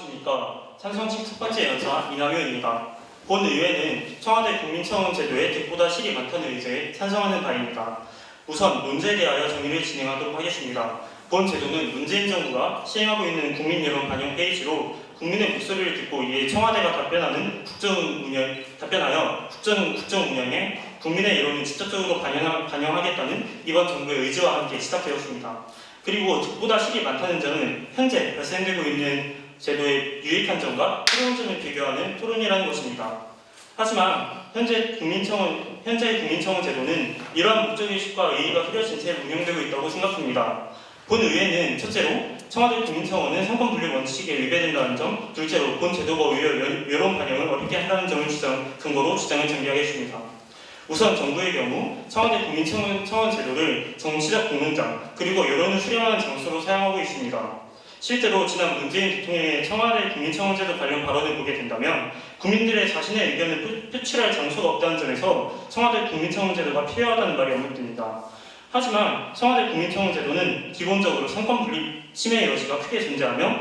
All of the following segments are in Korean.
안녕하십니까. 찬성칙 첫 번째 연사 이남효입니다. 본 의회는 청와대 국민청원 제도에 득보다 실이 많다는 의제에 찬성하는 바입니다. 우선 문제에 대하여 정의를 진행하도록 하겠습니다. 본 제도는 문재인 정부가 시행하고 있는 국민 여론 반영 페이지로 국민의 목소리를 듣고 이에 청와대가 답변하여 국정 운영에 국민의 여론을 직접적으로 반영하겠다는 이번 정부의 의지와 함께 시작되었습니다. 그리고 득보다 실이 많다는 점은 현재 발생되고 있는 제도의 유익한 점과 새로운 점을 비교하는 토론이라는 것입니다. 하지만 현재 국민청원 제도는 이러한 목적의식과 의의가 흐려진 채 운영되고 있다고 생각합니다. 본 의회는 첫째로 청와대 국민청원은 상권분립 원칙에 위배된다는 점, 둘째로 본 제도가 오히려 여론 반영을 어렵게 한다는 점을 근거로 주장을 전개하겠습니다. 우선 정부의 경우 청와대 국민청원 제도를 정치적 공론장 그리고 여론을 수렴하는 장소로 사용하고 있습니다. 실제로 지난 문재인 대통령의 청와대 국민청원 제도 관련 발언을 보게 된다면 국민들의 자신의 의견을 표출할 장소가 없다는 점에서 청와대 국민청원 제도가 필요하다는 말이 언급됩니다. 하지만 청와대 국민청원 제도는 기본적으로 상권 분립 침해 여지가 크게 존재하며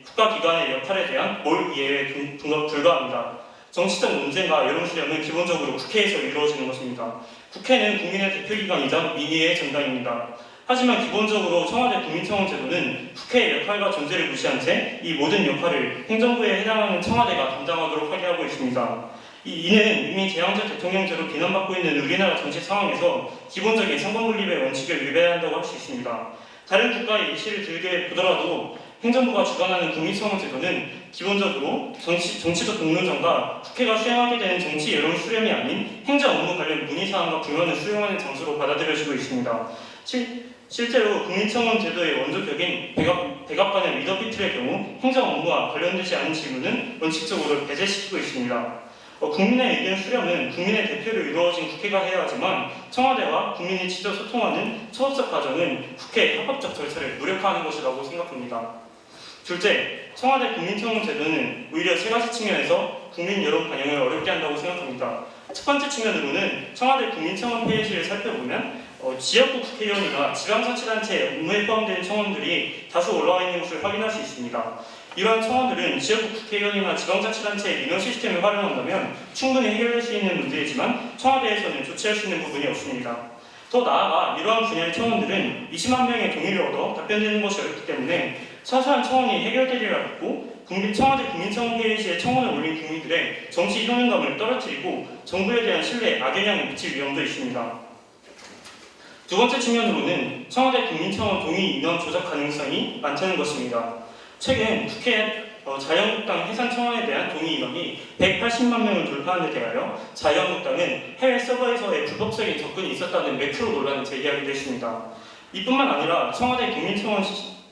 국가기관의 역할에 대한 몰 이해에 불과합니다. 정치적 논쟁과 여론 수렴은 기본적으로 국회에서 이루어지는 것입니다. 국회는 국민의 대표기관이자 민의의 전당입니다. 하지만 기본적으로 청와대 국민청원 제도는 국회의 역할과 존재를 무시한 채 이 모든 역할을 행정부에 해당하는 청와대가 담당하도록 하게 하고 있습니다. 이는 이미 제왕적 대통령제로 비난받고 있는 우리나라 정치 상황에서 기본적인 상권분립의 원칙을 위배한다고 할 수 있습니다. 다른 국가의 예시를 들게 보더라도 행정부가 주관하는 국민청원 제도는 기본적으로 정치적 공론장과 국회가 수행하게 되는 정치 여론 수렴이 아닌 행정 업무 관련 문의사항과 불만을 수용하는 장소로 받아들여지고 있습니다. 실제로 국민청원 제도의 원조격인 백악관의 리더비틀의 경우 행정 업무와 관련되지 않은 질문은 원칙적으로 배제시키고 있습니다. 국민의 의견 수렴은 국민의 대표로 이루어진 국회가 해야 하지만 청와대와 국민이 직접 소통하는 초업적 과정은 국회의 합법적 절차를 무력화하는 것이라고 생각합니다. 둘째, 청와대 국민청원 제도는 오히려 세 가지 측면에서 국민 여론 반영을 어렵게 한다고 생각합니다. 첫 번째 측면으로는 청와대 국민청원 페이지를 살펴보면 지역구 국회의원이나 지방자치단체 업무에 포함된 청원들이 다수 올라와 있는 것을 확인할 수 있습니다. 이러한 청원들은 지역구 국회의원이나 지방자치단체의 민원 시스템을 활용한다면 충분히 해결할 수 있는 문제이지만 청와대에서는 조치할 수 있는 부분이 없습니다. 더 나아가 이러한 분야의 청원들은 20만 명의 동의를 얻어 답변되는 것이 어렵기 때문에 사소한 청원이 해결되리라 믿고 청와대 국민청원 페이지에 청원을 올린 국민들의 정치 효능감을 떨어뜨리고 정부에 대한 신뢰에 악영향을 미칠 위험도 있습니다. 두 번째 측면으로는 청와대 국민청원 동의 인원 조작 가능성이 많다는 것입니다. 최근 국회 자유한국당 해산청원에 대한 동의 인원이 180만 명을 돌파하는 데 대하여 자유한국당은 해외 서버에서의 불법적인 접근이 있었다는 매크로 논란을 제기하기도 했습니다. 이뿐만 아니라 청와대 국민청원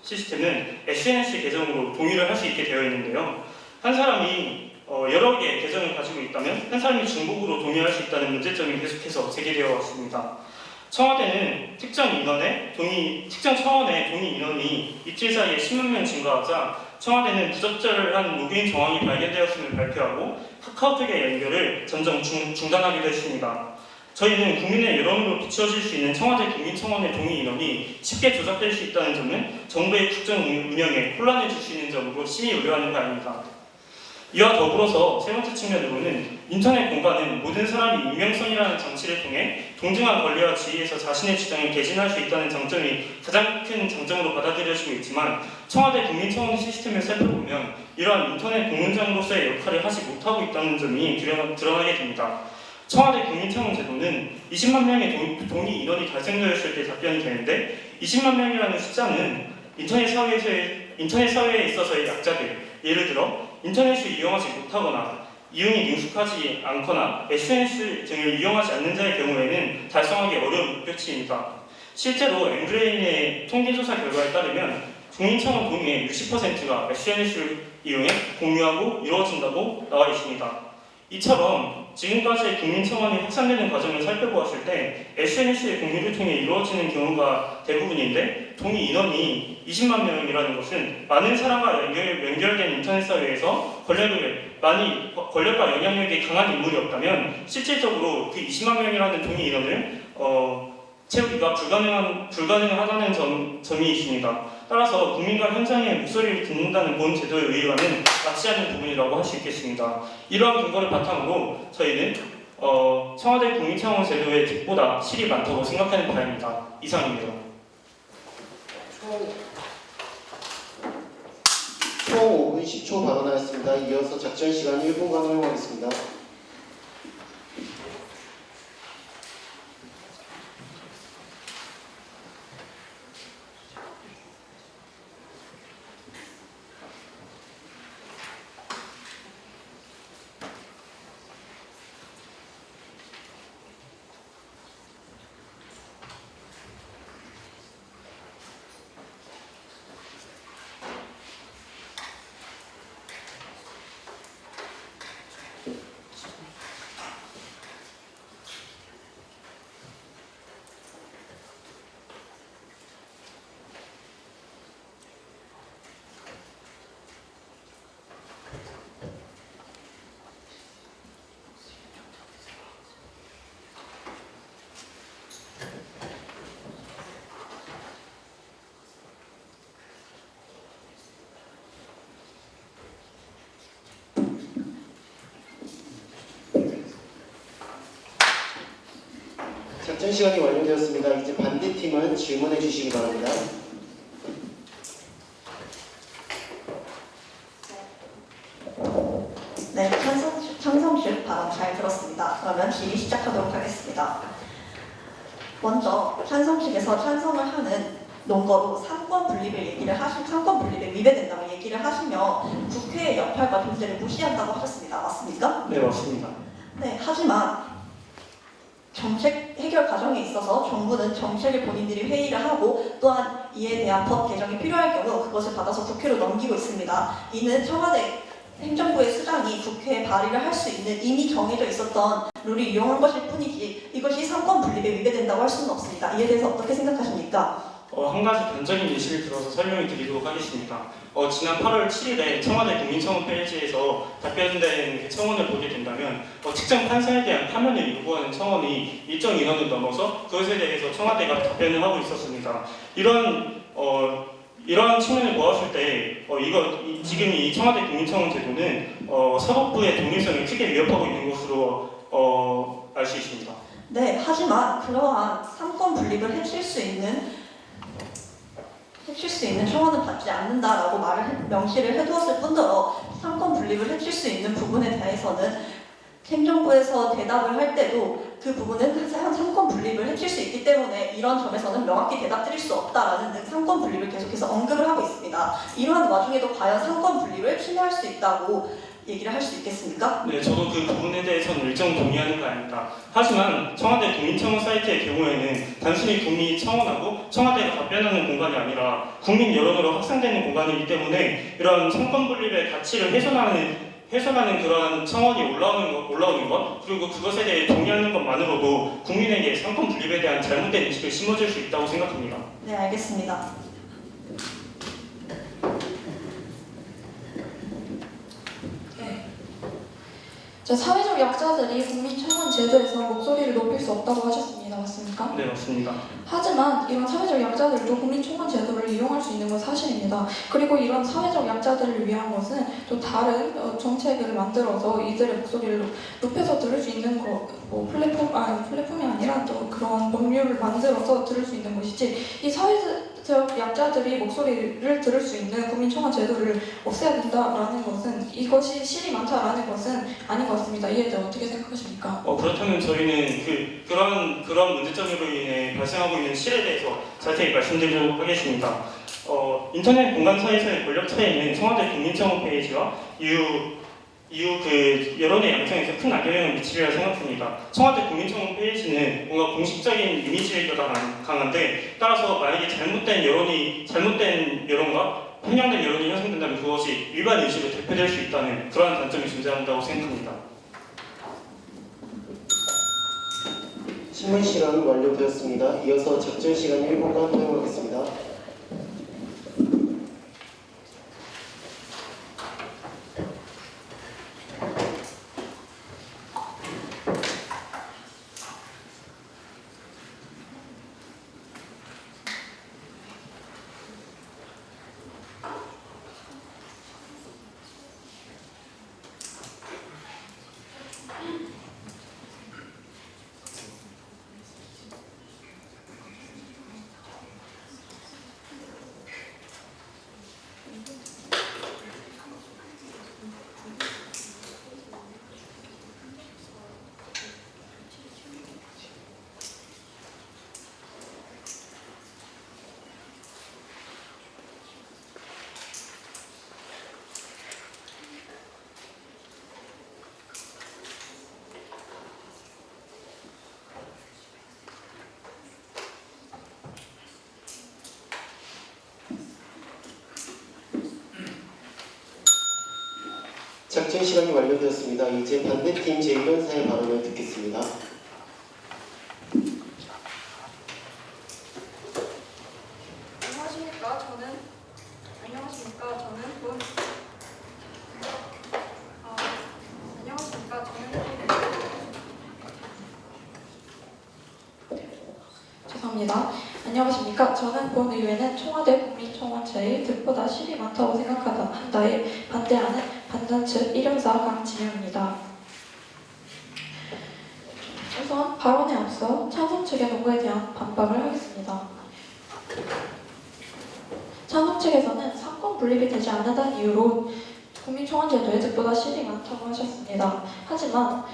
시스템은 SNS 계정으로 동의를 할 수 있게 되어 있는데요. 한 사람이 여러 개의 계정을 가지고 있다면 한 사람이 중복으로 동의할 수 있다는 문제점이 계속해서 제기되어 왔습니다. 청와대는 특정 청원의 동의 인원이 이틀 사이에 10만 명 증가하자 청와대는 부적절한 로그인 정황이 발견되었음을 발표하고 카카오톡의 연결을 전정 중단하기도 했습니다. 저희는 국민의 여론으로 비추어질 수 있는 청와대 국민청원의 동의 인원이 쉽게 조작될 수 있다는 점은 정부의 국정 운영에 혼란을 줄 수 있는 점으로 심히 우려하는 바입니다. 이와 더불어서 세 번째 측면으로는 인터넷 공간은 모든 사람이 익명성이라는 장치를 통해 동등한 권리와 지위에서 자신의 주장을 개진할 수 있다는 장점이 가장 큰 장점으로 받아들여지고 있지만 청와대 국민청원 시스템을 살펴보면 이러한 인터넷 공론장으로서의 역할을 하지 못하고 있다는 점이 드러나게 됩니다. 청와대 국민청원 제도는 20만 명의 동의 인원이 달성되었을 때 답변이 되는데 20만 명이라는 숫자는 인터넷 사회에 있어서의 약자들, 예를 들어 인터넷을 이용하지 못하거나 이용이 능숙하지 않거나 SNS 등을 이용하지 않는 자의 경우에는 달성하기 어려운 목표치입니다. 실제로 엠브레인의 통계조사 결과에 따르면 국민청원 동의의 60%가 SNS를 이용해 공유하고 이루어진다고 나와 있습니다. 이처럼 지금까지의 국민청원이 확산되는 과정을 살펴보았을 때 SNS의 공유를 통해 이루어지는 경우가 대부분인데 동의 인원이 20만 명이라는 것은 많은 사람과 연결된 인터넷 사회에서 권력과 영향력이 강한 인물이 없다면 실질적으로 그 20만 명이라는 동의 인원을 채우기가 불가능하다는 점이 있습니다. 따라서 국민과 현장의 목소리를 듣는다는 본 제도의 의의와는 맞지 않는 부분이라고 할 수 있겠습니다. 이러한 근거를 바탕으로 저희는 청와대 국민청원 제도의 득보다 실이 많다고 생각하는 바입니다. 이상입니다. 총 5분 10초 발언하였습니다. 이어서 작전 시간 1분간 허용하겠습니다. 작전 시간이 완료되었습니다. 이제 반대팀은 질문해 주시기 바랍니다. 네, 찬성식 발언 잘 들었습니다. 그러면 질의 시작하도록 하겠습니다. 먼저 찬성식에서 찬성을 하는 논거로 삼권 분립을 삼권 분립에 위배된다고 얘기를 하시며 국회의 역할과 존재를 무시한다고 하셨습니다. 맞습니까? 네, 맞습니다. 네, 하지만 정책 해결 과정에 있어서 정부는 정책을 본인들이 회의를 하고 또한 이에 대한 법 개정이 필요할 경우 그것을 받아서 국회로 넘기고 있습니다. 이는 청와대 행정부의 수장이 국회에 발의를 할 수 있는 이미 정해져 있었던 룰을 이용한 것일 뿐이지 이것이 삼권 분립에 위배된다고 할 수는 없습니다. 이에 대해서 어떻게 생각하십니까? 한 가지 단적인 예시를 들어서 설명을 드리도록 하겠습니다. 지난 8월 7일에 청와대 국민청원 페이지에서 답변된 그 청원을 보게 된다면 직장 판사에 대한 파면을 요구하는 청원이 일정 인원을 넘어서 그것에 대해서 청와대가 답변을 하고 있었습니다. 이러한 측면을 보았을 때 지금 이 청와대 국민청원 제도는 사법부의 독립성을 크게 위협하고 있는 것으로 알 수 있습니다. 네, 하지만 그러한 삼권 분립을 해칠 수 있는 청원은 받지 않는다라고 명시를 해두었을 뿐더러 삼권 분립을 해칠 수 있는 부분에 대해서는 행정부에서 대답을 할 때도 그 부분은 삼권 분립을 해칠 수 있기 때문에 이런 점에서는 명확히 대답드릴 수 없다라는 등 삼권 분립을 계속해서 언급을 하고 있습니다. 이러한 와중에도 과연 삼권 분립을 침해할 수 있다고 얘기를 할 수 있겠습니까? 네, 저도 그 부분에 대해서는 일정 동의하는 바입니다. 하지만 청와대 국민청원 사이트의 경우에는 단순히 국민이 청원하고 청와대가 답변하는 공간이 아니라 국민 여론으로 확산되는 공간이기 때문에 이런 삼권 분립의 가치를 훼손하는 그러한 청원이 올라오는 것 그리고 그것에 대해 동의하는 것만으로도 국민에게 삼권 분립에 대한 잘못된 인식을 심어줄 수 있다고 생각합니다. 네, 알겠습니다. 사회적 약자들이 국민청원 제도에서 목소리를 높일 수 없다고 하셨습니다. 맞습니까? 네, 맞습니다. 하지만 이런 사회적 약자들도 국민청원 제도를 이용할 수 있는 건 사실입니다. 그리고 이런 사회적 약자들을 위한 것은 또 다른 정책을 만들어서 이들의 목소리를 높여서 들을 수 있는 플랫폼이 아니라 또 그런 법률을 만들어서 들을 수 있는 것이지 이 사회적 약자들이 목소리를 들을 수 있는 국민청원 제도를 없애야 된다라는 것은 이것이 실이 많다라는 것은 아닌 것 같습니다. 이에 대해 어떻게 생각하십니까? 그렇다면 저희는 그런 문제점으로 인해 발생하고 있는 실에 대해서 자세히 말씀드리도록 하겠습니다. 인터넷 공간사에서의 권력 차이는 청와대 국민청원 페이지와 이후 그 여론의 양상에서 큰 악영향을 미치리라 생각합니다. 청와대 국민청원 페이지는 뭔가 공식적인 이미지가 강한데 따라서 만약에 잘못된 여론과 편향된 여론이 형성된다면 그것이 일반 인식으로 대표될 수 있다는 그러한 단점이 존재한다고 생각합니다. 신문 시간 완료되었습니다. 이어서 작전 시간 1분간 허용하겠습니다. 작전 시간이 완료되었습니다. 이제 반대팀 제1원사의 발언을 듣겠습니다. 안녕하십니까. 저는 본 의회는 청와대 국민청원제의 득보다 실이 많다고 한다에 반대하는 반전 측 1형사 강진영입니다. 우선 발언에 앞서 찬성 측의 논거에 대한 반박을 하겠습니다. 찬성 측에서는 상권 분립이 되지 않는다는 이유로 국민청원제도에 득보다 실이 많다고 하셨습니다. 하지만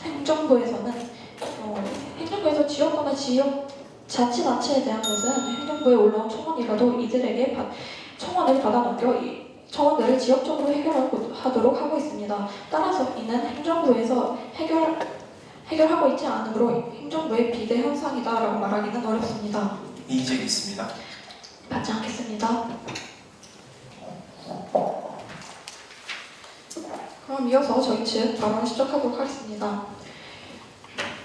행정부에서 지역구나 자치단체에 대한 것은 행정부에 올라온 청원이라도 이들에게 청원을 받아 넘겨 청원들을 지역적으로 해결하도록 하고 있습니다. 따라서 이는 행정부에서 해결하고 있지 않으므로 행정부의 비대 현상이다라고 말하기는 어렵습니다. 이의제기 있습니다. 받지 않겠습니다. 그럼 이어서 저희 측 발언을 시작하도록 하겠습니다.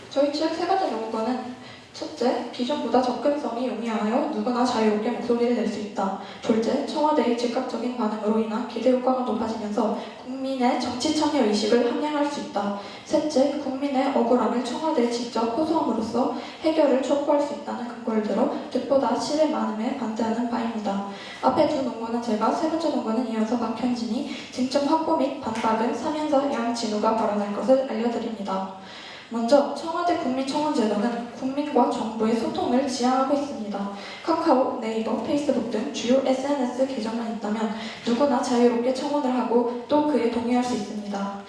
저희 측 세 가지 논거는 첫째, 기존보다 접근성이 용이하여 누구나 자유롭게 목소리를 낼 수 있다. 둘째, 청와대의 즉각적인 반응으로 인한 기대 효과가 높아지면서 국민의 정치 참여 의식을 함양할 수 있다. 셋째, 국민의 억울함을 청와대에 직접 호소함으로써 해결을 촉구할 수 있다는 근거를 들어 득보다 실의 많음에 반대하는 바입니다. 앞에 두 논거는 제가, 세 번째 논거는 이어서 박현진이, 쟁점 확보 및 반박은 3연사 양진우가 발언할 것을 알려드립니다. 먼저 청와대 국민청원제도는 국민과 정부의 소통을 지향하고 있습니다. 카카오, 네이버, 페이스북 등 주요 SNS 계정만 있다면 누구나 자유롭게 청원을 하고 또 그에 동의할 수 있습니다.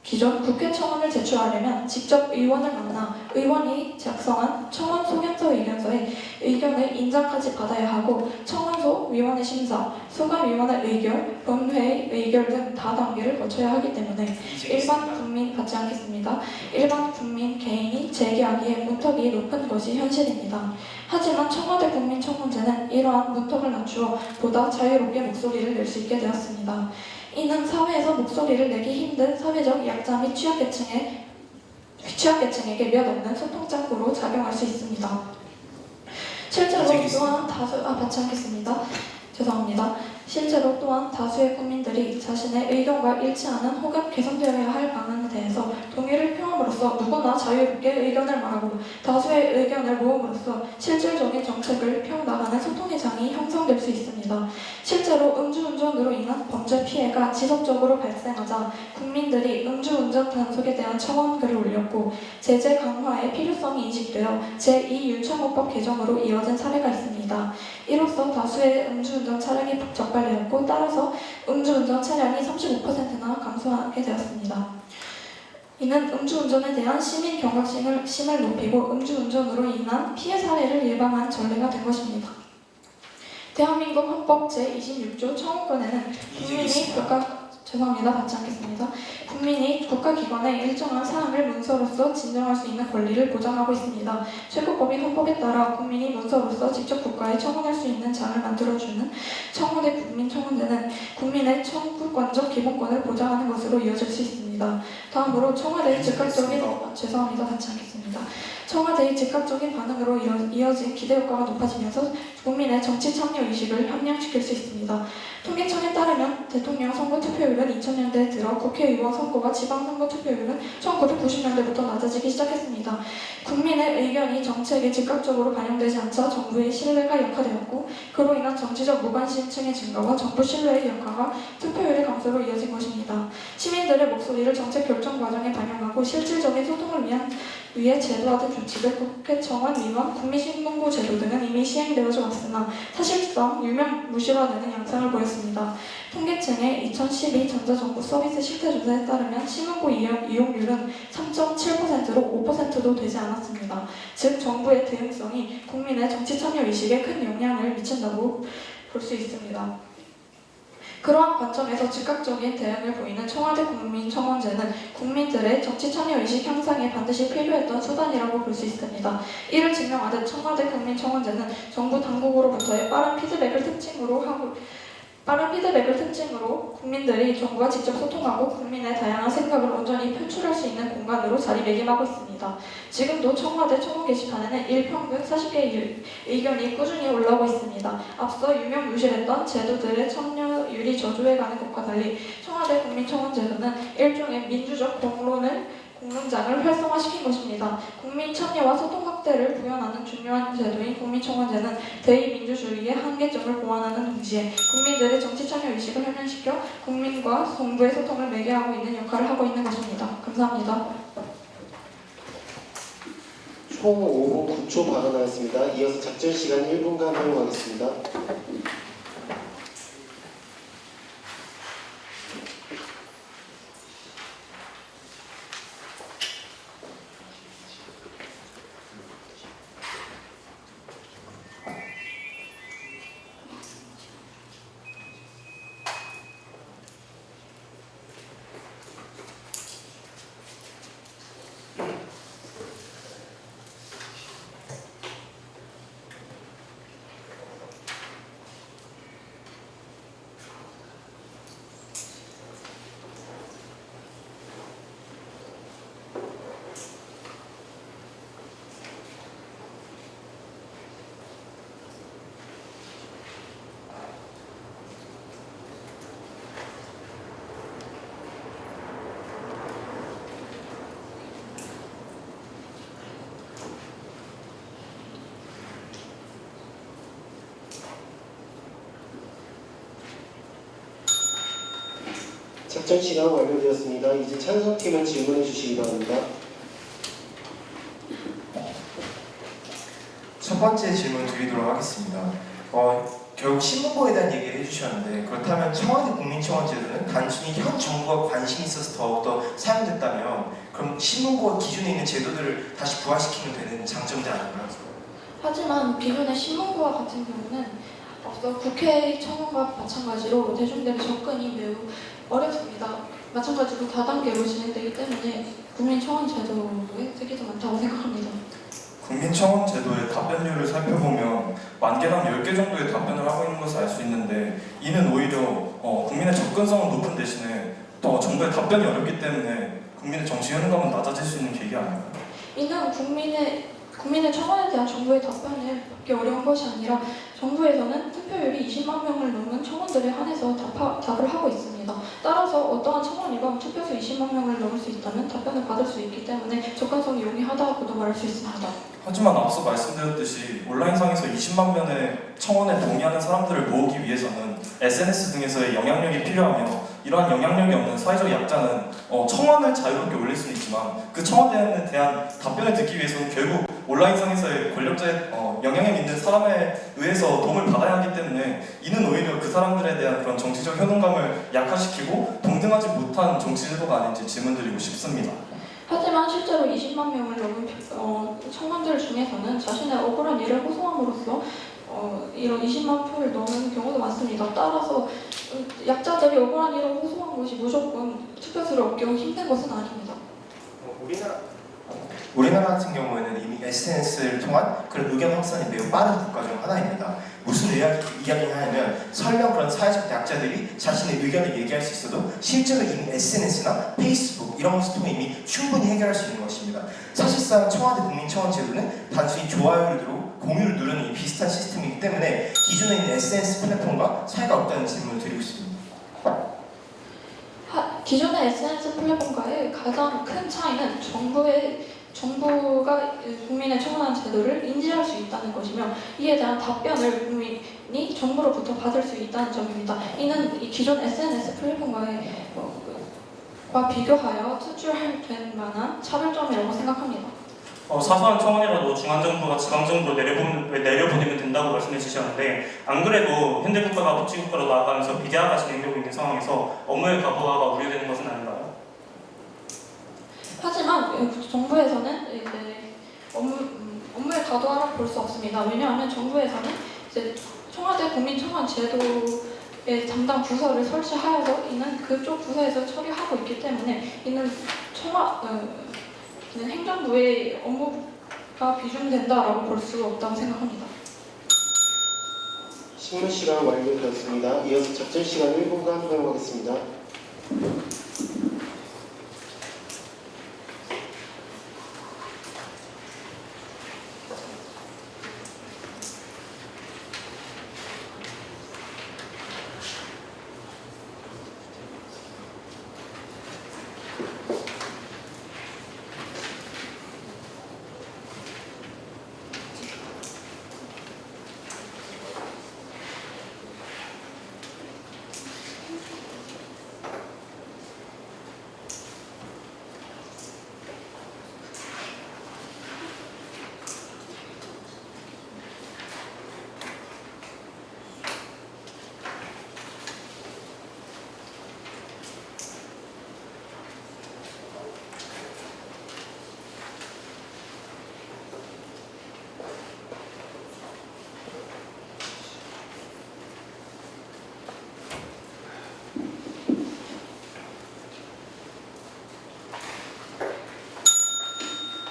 기존 국회 청원을 제출하려면 직접 의원을 만나 의원이 작성한 청원 소견서 의견서에 의견을 인정까지 받아야 하고 청원소 위원회 심사, 수감위원회 의결, 본회의 의결 등 다단계를 거쳐야 하기 때문에 일반 국민 받지 않겠습니다. 일반 국민 개인이 제기하기에 문턱이 높은 것이 현실입니다. 하지만 청와대 국민청원제는 이러한 문턱을 낮추어 보다 자유롭게 목소리를 낼 수 있게 되었습니다. 이는 사회에서 목소리를 내기 힘든 사회적 약자 및 취약계층에게 몇 없는 소통장구로 작용할 수 있습니다. 실제로 또한 받지 않겠습니다. 죄송합니다. 실제로 또한 다수의 국민들이 자신의 의견과 일치하는 혹은 개선되어야 할 방안에 대해서 동의를 표함으로써 누구나 자유롭게 의견을 말하고 다수의 의견을 모음으로써 실질적인 정책을 펴나가는 소통의 장이 형성될 수 있습니다. 실제로 음주운전으로 인한 범죄 피해가 지속적으로 발생하자 국민들이 음주운전 단속에 대한 청원글을 올렸고 제재 강화의 필요성이 인식되어 제2율청호법 개정으로 이어진 사례가 있습니다. 이로써 다수의 음주운전 차량이 적발되었고 따라서 음주운전 차량이 35%나 감소하게 되었습니다. 이는 음주운전에 대한 시민 경각심을 높이고 음주운전으로 인한 피해 사례를 예방한 전례가 된 것입니다. 대한민국 헌법 제26조 청원권에는 국민이 국가기관의 일정한 사항을 문서로서 진정할 수 있는 권리를 보장하고 있습니다. 최고법인 헌법에 따라 국민이 문서로서 직접 국가에 청원할 수 있는 장을 만들어주는 청와대 국민청원제는 국민의 청구권적 기본권을 보장하는 것으로 이어질 수 있습니다. 다음으로 청와대의 즉각적인 반응으로 이어진 기대효과가 높아지면서 국민의 정치 참여 의식을 함양시킬 수 있습니다. 통계청에 따르면 대통령 선거 투표율은 2000년대에 들어 국회의원 선거와 지방선거 투표율은 1990년대부터 낮아지기 시작했습니다. 국민의 의견이 정책에 즉각적으로 반영되지 않자 정부의 신뢰가 약화되었고 그로 인한 정치적 무관심층의 증가와 정부 신뢰의 약화가 투표율의 감소로 이어진 것입니다. 시민들의 목소리를 정책 결정 과정에 반영하고 실질적인 소통을 위해 제도화된 조치들, 국회청원 위원, 국민신문고 제도 등은 이미 시행되어져 왔으나 사실상 유명무실화되는 양상을 보였습니다. 통계청의 2012 전자정부 서비스 실태조사에 따르면 신문고 이용률은 3.7%로 5%도 되지 않았습니다. 즉 정부의 대응성이 국민의 정치 참여 의식에 큰 영향을 미친다고 볼 수 있습니다. 그러한 관점에서 즉각적인 대응을 보이는 청와대 국민청원제는 국민들의 정치 참여 의식 향상에 반드시 필요했던 수단이라고 볼 수 있습니다. 이를 증명하듯 청와대 국민청원제는 정부 당국으로부터의 빠른 피드백을 특징으로 하고 빠른 피드백을 특징으로 국민들이 정부와 직접 소통하고 국민의 다양한 생각을 온전히 표출할 수 있는 공간으로 자리매김하고 있습니다. 지금도 청와대 청원 게시판에는 일평균 40개의 의견이 꾸준히 올라오고 있습니다. 앞서 유명무실했던 제도들의 참여율이 저조해가는 것과 달리 청와대 국민청원제도는 일종의 민주적 공론장을 활성화시킨 것입니다. 국민 참여와 소통 확대를 구현하는 중요한 제도인 국민청원제는 대의민주주의의 한계점을 보완하는 동시에 국민들의 정치 참여 의식을 현현시켜 국민과 정부의 소통을 매개하고 있는 역할을 하고 있는 것입니다. 감사합니다. 총 5분 9초 발언하였습니다. 이어서 작전 시간 1분간 허용하겠습니다. 작전 시간 완료되었습니다. 이제 찬성팀은 질문해 주시기 바랍니다. 첫 번째 질문 드리도록 하겠습니다. 결국 신문고에 대한 얘기를 해주셨는데 그렇다면 청와대 국민청원제도는 단순히 현 정부가 관심이 있어서 더욱더 사용됐다면 그럼 신문고 기준에 있는 제도들을 다시 부활시키면 되는 장점이지 않을까요? 하지만 기존의 신문고와 같은 경우는 앞서 국회 청원과 마찬가지로 대중들의 접근이 매우 어렵습니다. 마찬가지로 다단계로 진행되기 때문에 국민청원 제도에 세계도 많다고 생각합니다. 국민청원 제도의 답변율을 살펴보면 만 개당 10개 정도의 답변을 하고 있는 것을 알 수 있는데 이는 오히려 국민의 접근성은 높은 대신에 또 정부의 답변이 어렵기 때문에 국민의 정치 현안감은 낮아질 수 있는 계기가 아닌가요? 이는 국민의 청원에 대한 정부의 답변을 받기 어려운 것이 아니라 정부에서는 투표율이 20만 명을 넘는 청원들에 한해서 답을 하고 있습니다. 따라서 어떠한 청원이건 투표수 20만 명을 넘을 수 있다면 답변을 받을 수 있기 때문에 접근성이 용이하다고도 말할 수 있습니다. 하지만 앞서 말씀드렸듯이 온라인상에서 20만 명의 청원에 동의하는 사람들을 모으기 위해서는 SNS 등에서의 영향력이 필요하며 이러한 영향력이 없는 사회적 약자는 청원을 자유롭게 올릴 수는 있지만 그 청원에 대한 답변을 듣기 위해서는 결국 온라인상에서의 권력자의 영향력 있는 사람에 의해서 도움을 받아야 하기 때문에 이는 오히려 그 사람들에 대한 그런 정치적 효능감을 약화시키고 동등하지 못한 정치제도가 아닌지 질문드리고 싶습니다. 하지만 실제로 20만 명을 넘은 청원들 중에서는 자신의 억울한 일을 호소함으로써 이런 20만 표를 넘는 경우도 많습니다. 따라서 약자들이 억울한 일을 호소한 것이 무조건 투표수를 얻기 힘든 것은 아닙니다. 우리나라 같은 경우에는 이미 SNS를 통한 그런 의견 확산이 매우 빠른 국가 중 하나입니다. 무슨 이야기를 하냐면 설령 그런 사회적 약자들이 자신의 의견을 얘기할 수 있어도 실제로 이미 SNS나 페이스북 이런 것을 통해 이미 충분히 해결할 수 있는 것입니다. 사실상 청와대 국민청원 제도는 단순히 좋아요를 누르고 공유를 누르는 이 비슷한 시스템이기 때문에 기존에 있는 SNS 플랫폼과 차이가 없다는 질문을 드리고 있습니다. 기존의 SNS 플랫폼과의 가장 큰 차이는 정부가 국민의 청원한 제도를 인지할 수 있다는 것이며 이에 대한 답변을 국민이 정부로부터 받을 수 있다는 점입니다. 이는 기존 SNS 플랫폼과 비교하여 추출될 만한 차별점이라고 생각합니다. 사소한 청원이라도 중앙정부가 지방정부로 내려보내면 된다고 말씀해 주셨는데 안 그래도 현대국가가 복지국가로 나아가면서 비대화가 진행되고 있는 상황에서 업무의 과부하가 우려되는 것은 아닌가요? 하지만 정부에서는 이제 업무의 과도하라고 볼 수 없습니다. 왜냐하면 정부에서는 이제 청와대 국민청원 제도의 담당 부서를 설치하여서 이는 그쪽 부서에서 처리하고 있기 때문에 이는 행정부의 업무가 비중된다라고 볼 수 없다고 생각합니다. 식물 시간 완료되었습니다. 이어서 작전 시간 1분간 허용하겠습니다.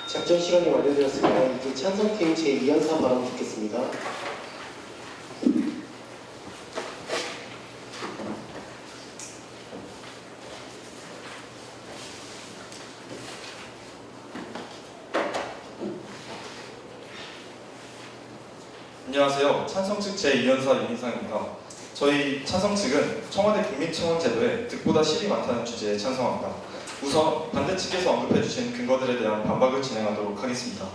작전 시간이 완료되었습니다. 이제 찬성팀 제2연사 발언 듣겠습니다. 안녕하세요. 찬성 측 제2연사 윤희상입니다. 저희 찬성 측은 청와대 국민청원 제도에 득보다 실이 많다는 주제에 찬성합니다. 우선 반대 측에서 언급해 주신 근거들에 대한 반박을 진행하도록 하겠습니다.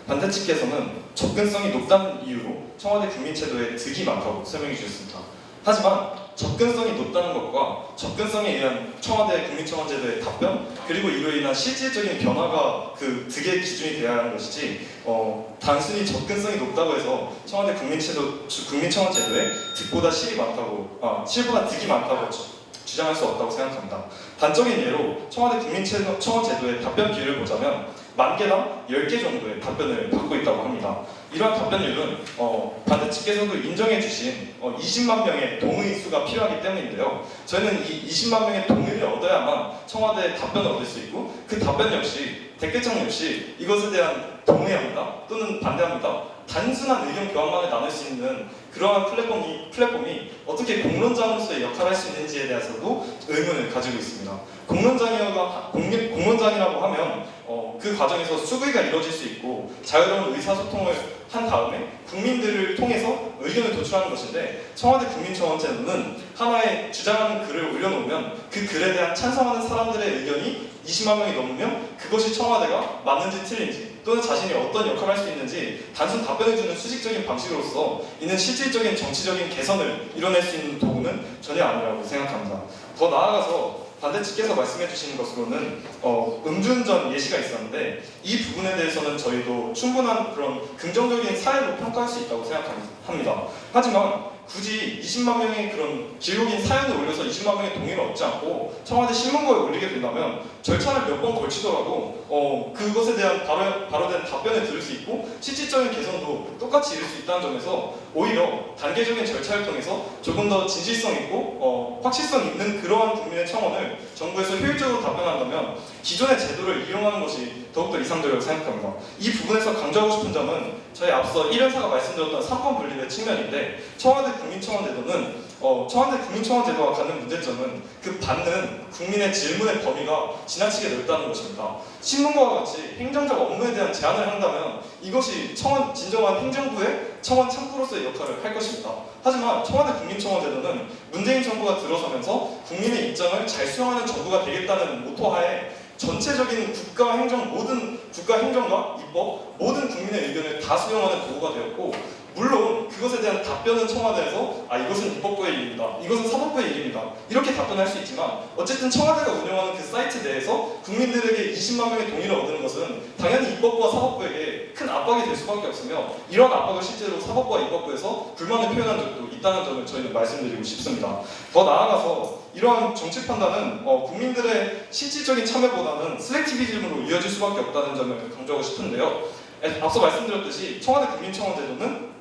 반대 측에서는 접근성이 높다는 이유로 청와대 국민제도에 득이 많다고 설명해 주셨습니다. 하지만 접근성이 높다는 것과 접근성에 의한 청와대 국민청원 제도의 답변 그리고 이로 인한 실질적인 변화가 그 득의 기준이 되어야 하는 것이지 단순히 접근성이 높다고 해서 청와대 국민청원 제도에 득보다 실보다 득이 많다고 주장할 수 없다고 생각합니다. 단적인 예로 청와대 국민청원 제도의 답변 비율을 보자면 만 개당 10개 정도의 답변을 받고 있다고 합니다. 이러한 답변율은 반대 측에서도 인정해 주신 20만 명의 동의 수가 필요하기 때문인데요. 저희는 이 20만 명의 동의를 얻어야만 청와대 답변을 얻을 수 있고 그 답변 역시 댓글창 역시 이것에 대한 동의합니다 또는 반대합니다 단순한 의견 교환만을 나눌 수 있는 그러한 플랫폼이 어떻게 공론장으로서의 역할을 할 수 있는지에 대해서도 의문을 가지고 있습니다. 공론장이라고 하면 그 과정에서 수의가 이루어질 수 있고 자유로운 의사소통을 한 다음에 국민들을 통해서 의견을 도출하는 것인데 청와대 국민청원제도는 하나의 주장하는 글을 올려놓으면 그 글에 대한 찬성하는 사람들의 의견이 20만 명이 넘으면 그것이 청와대가 맞는지 틀린지 또는 자신이 어떤 역할을 할 수 있는지 단순 답변해주는 수직적인 방식으로서 이는 실질적인 정치적인 개선을 이뤄낼 수 있는 도구는 전혀 아니라고 생각합니다. 더 나아가서 반대 측에서 말씀해 주시는 것으로는 음주운전 예시가 있었는데 이 부분에 대해서는 저희도 충분한 그런 긍정적인 사례로 평가할 수 있다고 생각합니다. 하지만 굳이 20만 명의 그런 기록인 사연을 올려서 20만 명의 동의를 얻지 않고 청와대 신문고에 올리게 된다면 절차를 몇 번 걸치더라도 그것에 대한 바로된 답변을 들을 수 있고 실질적인 개선도 똑같이 이룰 수 있다는 점에서 오히려 단계적인 절차를 통해서 조금 더 진실성 있고 확실성 있는 그러한 국민의 청원을 정부에서 효율적으로 답변한다면 기존의 제도를 이용하는 것이 더욱더 이상적이라고 생각합니다. 이 부분에서 강조하고 싶은 점은 저희 앞서 1연사가 말씀드렸던 3권 분립의 측면인데 청와대 국민청원 제도는 청와대 국민청원 제도가 갖는 문제점은 그 받는 국민의 질문의 범위가 지나치게 넓다는 것입니다. 신문과와 같이 행정적 업무에 대한 제안을 한다면 이것이 진정한 행정부의 청원 창구로서의 역할을 할 것입니다. 하지만 청와대 국민청원 제도는 문재인 정부가 들어서면서 국민의 입장을 잘 수용하는 정부가 되겠다는 모토하에 전체적인 모든 국가 행정과 입법, 모든 국민의 의견을 다 수용하는 도구가 되었고 물론 그것에 대한 답변은 청와대에서 이것은 입법부의 일입니다. 이것은 사법부의 일입니다. 이렇게 답변할 수 있지만 어쨌든 청와대가 운영하는 그 사이트 내에서 국민들에게 20만 명의 동의를 얻는 것은 당연히 입법부와 사법부에게 큰 압박이 될 수밖에 없으며 이런 압박을 실제로 사법부와 입법부에서 불만을 표현한 적도 있다는 점을 저희는 말씀드리고 싶습니다. 더 나아가서 이러한 정책 판단은 국민들의 실질적인 참여보다는 슬랙티비즘으로 이어질 수밖에 없다는 점을 강조하고 싶은데요. 앞서 말씀드렸듯이 청와대 국민청원 제도는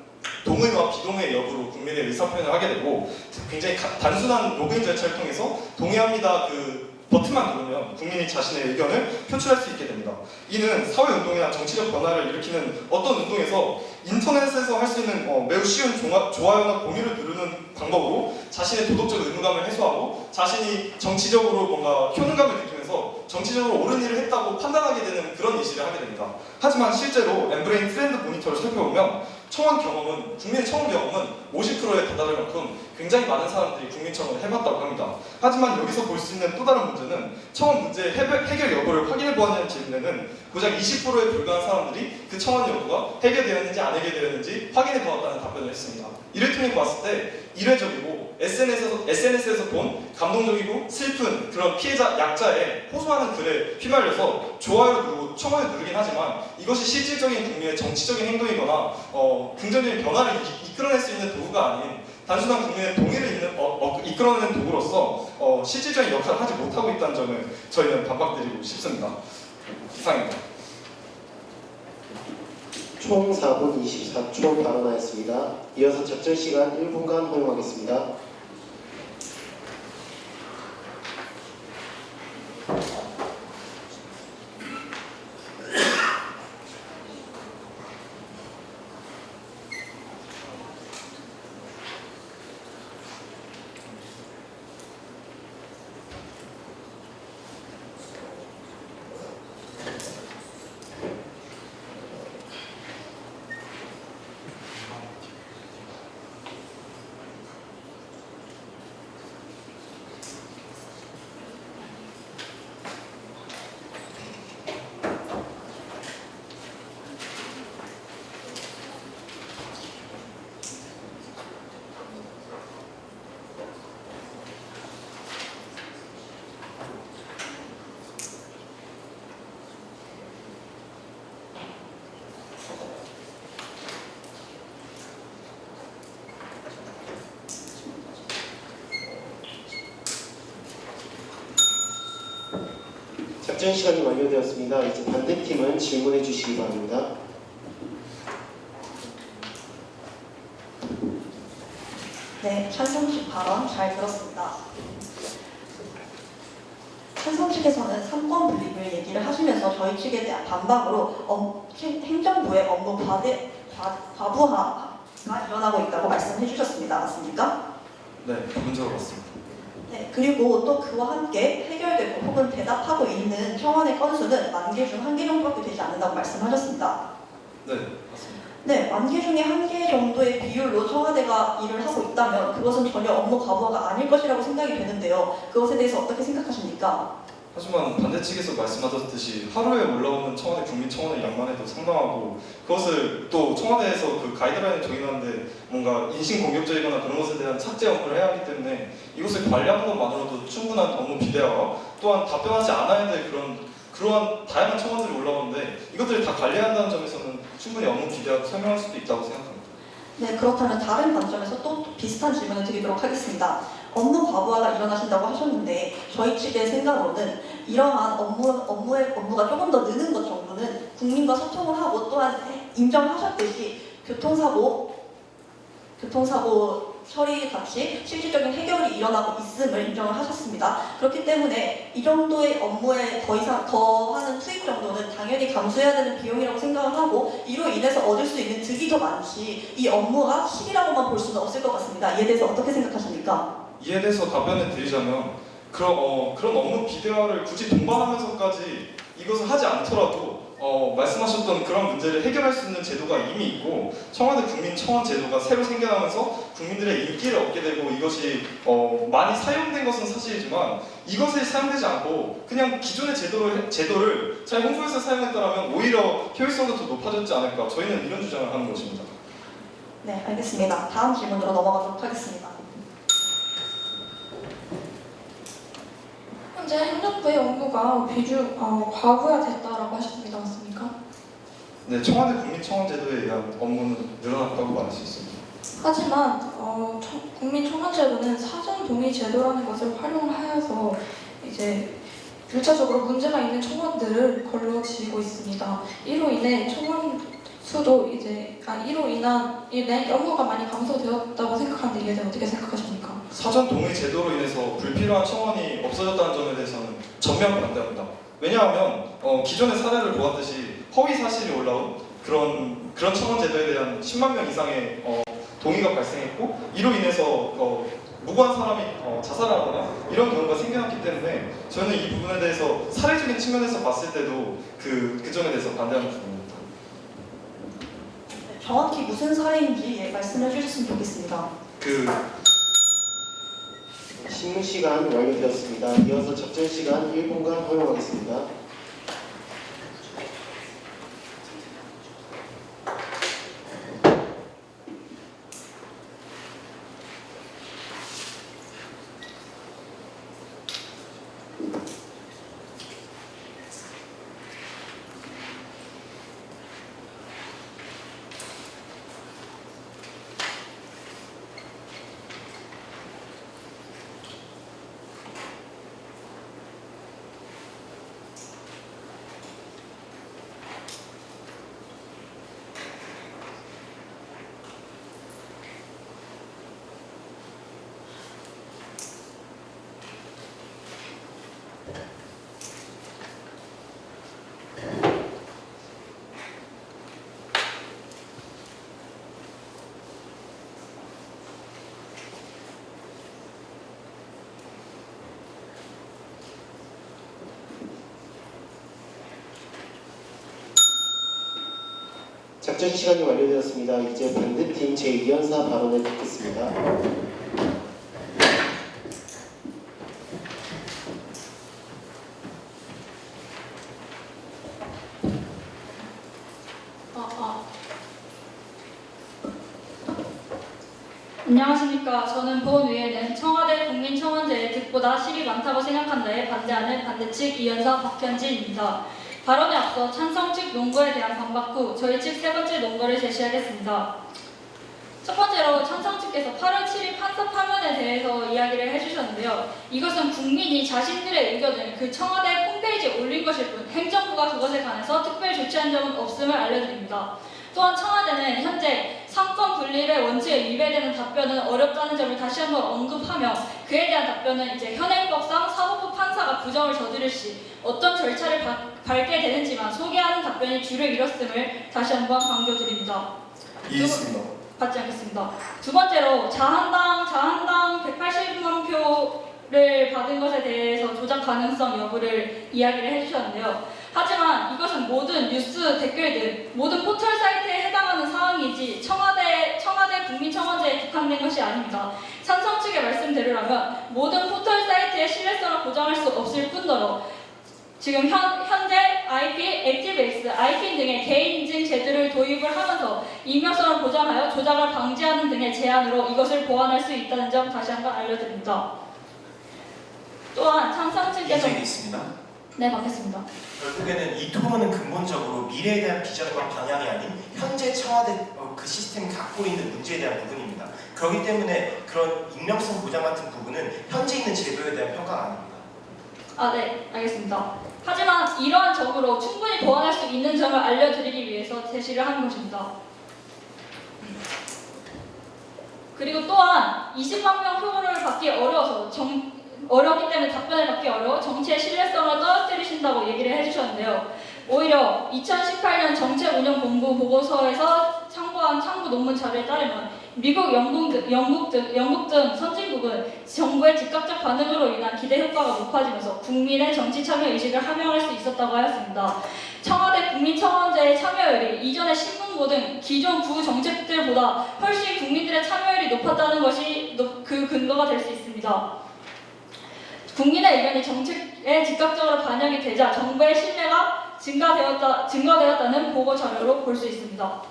동의와 비동의 여부로 국민의 의사표현을 하게 되고 굉장히 단순한 로그인 절차를 통해서 동의합니다 그 버튼만 누르면 국민이 자신의 의견을 표출할 수 있게 됩니다. 이는 사회운동이나 정치적 변화를 일으키는 어떤 운동에서 인터넷에서 할 수 있는 매우 쉬운 좋아요나 공유를 누르는 방법으로 자신의 도덕적 의무감을 해소하고 자신이 정치적으로 뭔가 효능감을 느끼면서 정치적으로 옳은 일을 했다고 판단하게 되는 그런 이시를 하게 됩니다. 하지만 실제로 엠브레인 트렌드 모니터를 살펴보면 국민의 청원 경험은 50%에 다다를 만큼 굉장히 많은 사람들이 국민 청원을 해봤다고 합니다. 하지만 여기서 볼 수 있는 또 다른 문제는 청원 문제의 해결 여부를 확인해 보았냐는 질문에는 고작 20%에 불과한 사람들이 그 청원 여부가 해결되었는지 안 해결되었는지 확인해 보았다는 답변을 했습니다. 이를 통해 봤을 때 이례적이고 SNS에서 본 감동적이고 슬픈 그런 피해자, 약자의 호소하는 글에 휘말려서 좋아요를 누르고 청원을 누르긴 하지만 이것이 실질적인 국민의 정치적인 행동이거나 긍정적인 변화를 이끌어낼 수 있는 도구가 아닌 단순한 국민의 동의를 이끌어내는 도구로서 실질적인 역할을 하지 못하고 있다는 점을 저희는 반박드리고 싶습니다. 이상입니다. 총 4분 24초 발언하였습니다. 이어서 작전 시간 1분간 허용하겠습니다. 작전 시간이 완료되었습니다. 이제 반대팀은 질문해 주시기 바랍니다. 네, 찬성 측 발언 잘 들었습니다. 찬성 측에서는 3권 분립을 얘기를 하시면서 저희 측에 대한 반박으로 행정부의 업무 과부하가 일어나고 있다고 말씀해 주셨습니다. 맞습니까? 네, 문제가 맞습니다. 네, 그리고 또 그와 함께 해결되고 혹은 대답하고 있는 청원의 건수는 10,000개 중 1개 정도밖에 되지 않는다고 말씀하셨습니다. 네, 맞습니다. 네, 10,000개 중에 1개 정도의 비율로 청와대가 일을 하고 있다면 그것은 전혀 업무 과부하가 아닐 것이라고 생각이 되는데요. 그것에 대해서 어떻게 생각하십니까? 하지만 반대 측에서 말씀하셨듯이 하루에 올라오는 청와대 국민 청원의 양만 해도 상당하고 그것을 또 청와대에서 그 가이드라인을 정의하는데 뭔가 인신 공격적이거나 그런 것에 대한 착제 업무를 해야 하기 때문에 이것을 관리하는 것만으로도 충분한 업무 비대화와 또한 답변하지 않아야 될 그러한 다양한 청원들이 올라오는데 이것들을 다 관리해야 한다는 점에서는 충분히 업무 비대화로 설명할 수도 있다고 생각합니다. 네, 그렇다면 다른 관점에서 또 비슷한 질문을 드리도록 하겠습니다. 업무 과부하가 일어나신다고 하셨는데 저희 측의 생각으로는 이러한 업무가 조금 더 느는 것 정도는 국민과 소통을 하고 또한 인정하셨듯이 교통사고 처리 같이 실질적인 해결이 일어나고 있음을 인정을 하셨습니다. 그렇기 때문에 이 정도의 업무에 더 이상 더하는 투입 정도는 당연히 감수해야 되는 비용이라고 생각을 하고 이로 인해서 얻을 수 있는 득이 더 많지 이 업무가 실이라고만 볼 수는 없을 것 같습니다. 이에 대해서 어떻게 생각하십니까? 이에 대해서 답변을 드리자면 그런 업무 비대화를 굳이 동반하면서까지 이것을 하지 않더라도 말씀하셨던 그런 문제를 해결할 수 있는 제도가 이미 있고 청와대 국민 청원 제도가 새로 생겨나면서 국민들의 인기를 얻게 되고 이것이 많이 사용된 것은 사실이지만 이것이 사용되지 않고 그냥 기존의 제도를 잘 홍보해서 사용했다면 오히려 효율성도 더 높아졌지 않을까 저희는 이런 주장을 하는 것입니다. 네, 알겠습니다. 다음 질문으로 넘어가도록 하겠습니다. 현재 행정부의 업무가 과부하됐다라고 하셨습니다. 맞습니까? 네, 청와대 국민 청원 제도에 의한 업무는 늘어났다고 말할 수 있습니다. 하지만 국민청원제도는 사전 동의 제도라는 것을 활용하여서 이제 1차적으로 문제가 있는 청원들을 걸러지고 있습니다. 이로 인해 수도 이로 인한 업무가 많이 감소되었다고 생각하는데 이에 대해 어떻게 생각하십니까? 사전 동의 제도로 인해서 불필요한 청원이 없어졌다는 점에 대해서는 전면 반대합니다. 왜냐하면 기존의 사례를 보았듯이 허위 사실이 올라온 그런 청원 제도에 대한 10만 명 이상의 동의가 발생했고 이로 인해서 무고한 사람이 자살하거나 이런 경우가 생겨났기 때문에 저는 이 부분에 대해서 사례적인 측면에서 봤을 때도 그 점에 대해서 반대하는 부분입니다. 정확히 무슨 사례인지 말씀해 주셨으면 좋겠습니다. 신문 시간 완료되었습니다. 이어서 작전 시간 1분간 허용하겠습니다. 작전 시간이 완료되었습니다. 이제 반대팀 제2연사 발언을 듣겠습니다. 안녕하십니까. 저는 본 위에는 청와대 국민청원제의 득보다 실이 많다고 생각한다에 반대하는 반대측 이연사 박현진입니다. 발언에 앞서 찬성 측 논거에 대한 반박 후 저희 측 세 번째 논거를 제시하겠습니다. 첫 번째로 찬성 측께서 8월 7일 판사 파면에 대해서 이야기를 해주셨는데요. 이것은 국민이 자신들의 의견을 그 청와대 홈페이지에 올린 것일 뿐 행정부가 그것에 관해서 특별 조치한 적은 없음을 알려드립니다. 또한 청와대는 현재 상권 분리의 원칙에 위배되는 답변은 어렵다는 점을 다시 한번 언급하며 그에 대한 답변은 이제 현행법상 사법부 판사가 부정을 저지를 시 어떤 절차를 밟게 되는지만 소개하는 답변이 주를 잃었음을 다시 한번 강조드립니다. 이해했습니다. 받지 않겠습니다. 두 번째로 자한당 180만 표를 받은 것에 대해서 조작 가능성 여부를 이야기를 해주셨는데요. 하지만 이것은 모든 뉴스 댓글 등 모든 포털 사이트에 해당하는 사항이지 청와대 국민청원제에 국한된 것이 아닙니다. 찬성 측의 말씀대로라면 모든 포털 사이트의 신뢰성을 보장할 수 없을 뿐더러 지금 현재 IP, 액티브엑스, IPN 등의 개인 인증 제도를 도입을 하면서 익명성을 보장하여 조작을 방지하는 등의 제안으로 이것을 보완할 수 있다는 점 다시 한번 알려드립니다. 또한 찬성 측께서 있습니다. 네, 받겠습니다. 결국에는 이 토론은 근본적으로 미래에 대한 비전과 방향이 아닌 현재 청와대 그 시스템이 갖고 있는 문제에 대한 부분입니다. 그렇기 때문에 그런 익명성 보장 같은 부분은 현재 있는 제도에 대한 평가가 아닙니다. 네, 알겠습니다. 하지만 이러한 점으로 충분히 보완할 수 있는 점을 알려드리기 위해서 제시를 하는 것입니다. 그리고 또한 20만 명 표를 받기 어렵기 때문에 답변을 받기 어려워 정치의 신뢰성을 떨어뜨리신다고 얘기를 해주셨는데요. 오히려 2018년 정책운영본부 보고서에서 참고한 참고 논문 자료에 따르면 미국, 영국 등 선진국은 정부의 즉각적 반응으로 인한 기대 효과가 높아지면서 국민의 정치 참여 의식을 함양할 수 있었다고 하였습니다. 청와대 국민청원제의 참여율이 이전의 신문고 등 기존 구정책들보다 훨씬 국민들의 참여율이 높았다는 것이 그 근거가 될 수 있습니다. 국민의 의견이 정책에 즉각적으로 반영이 되자 정부의 신뢰가 증가되었다는 보고 자료로 볼 수 있습니다.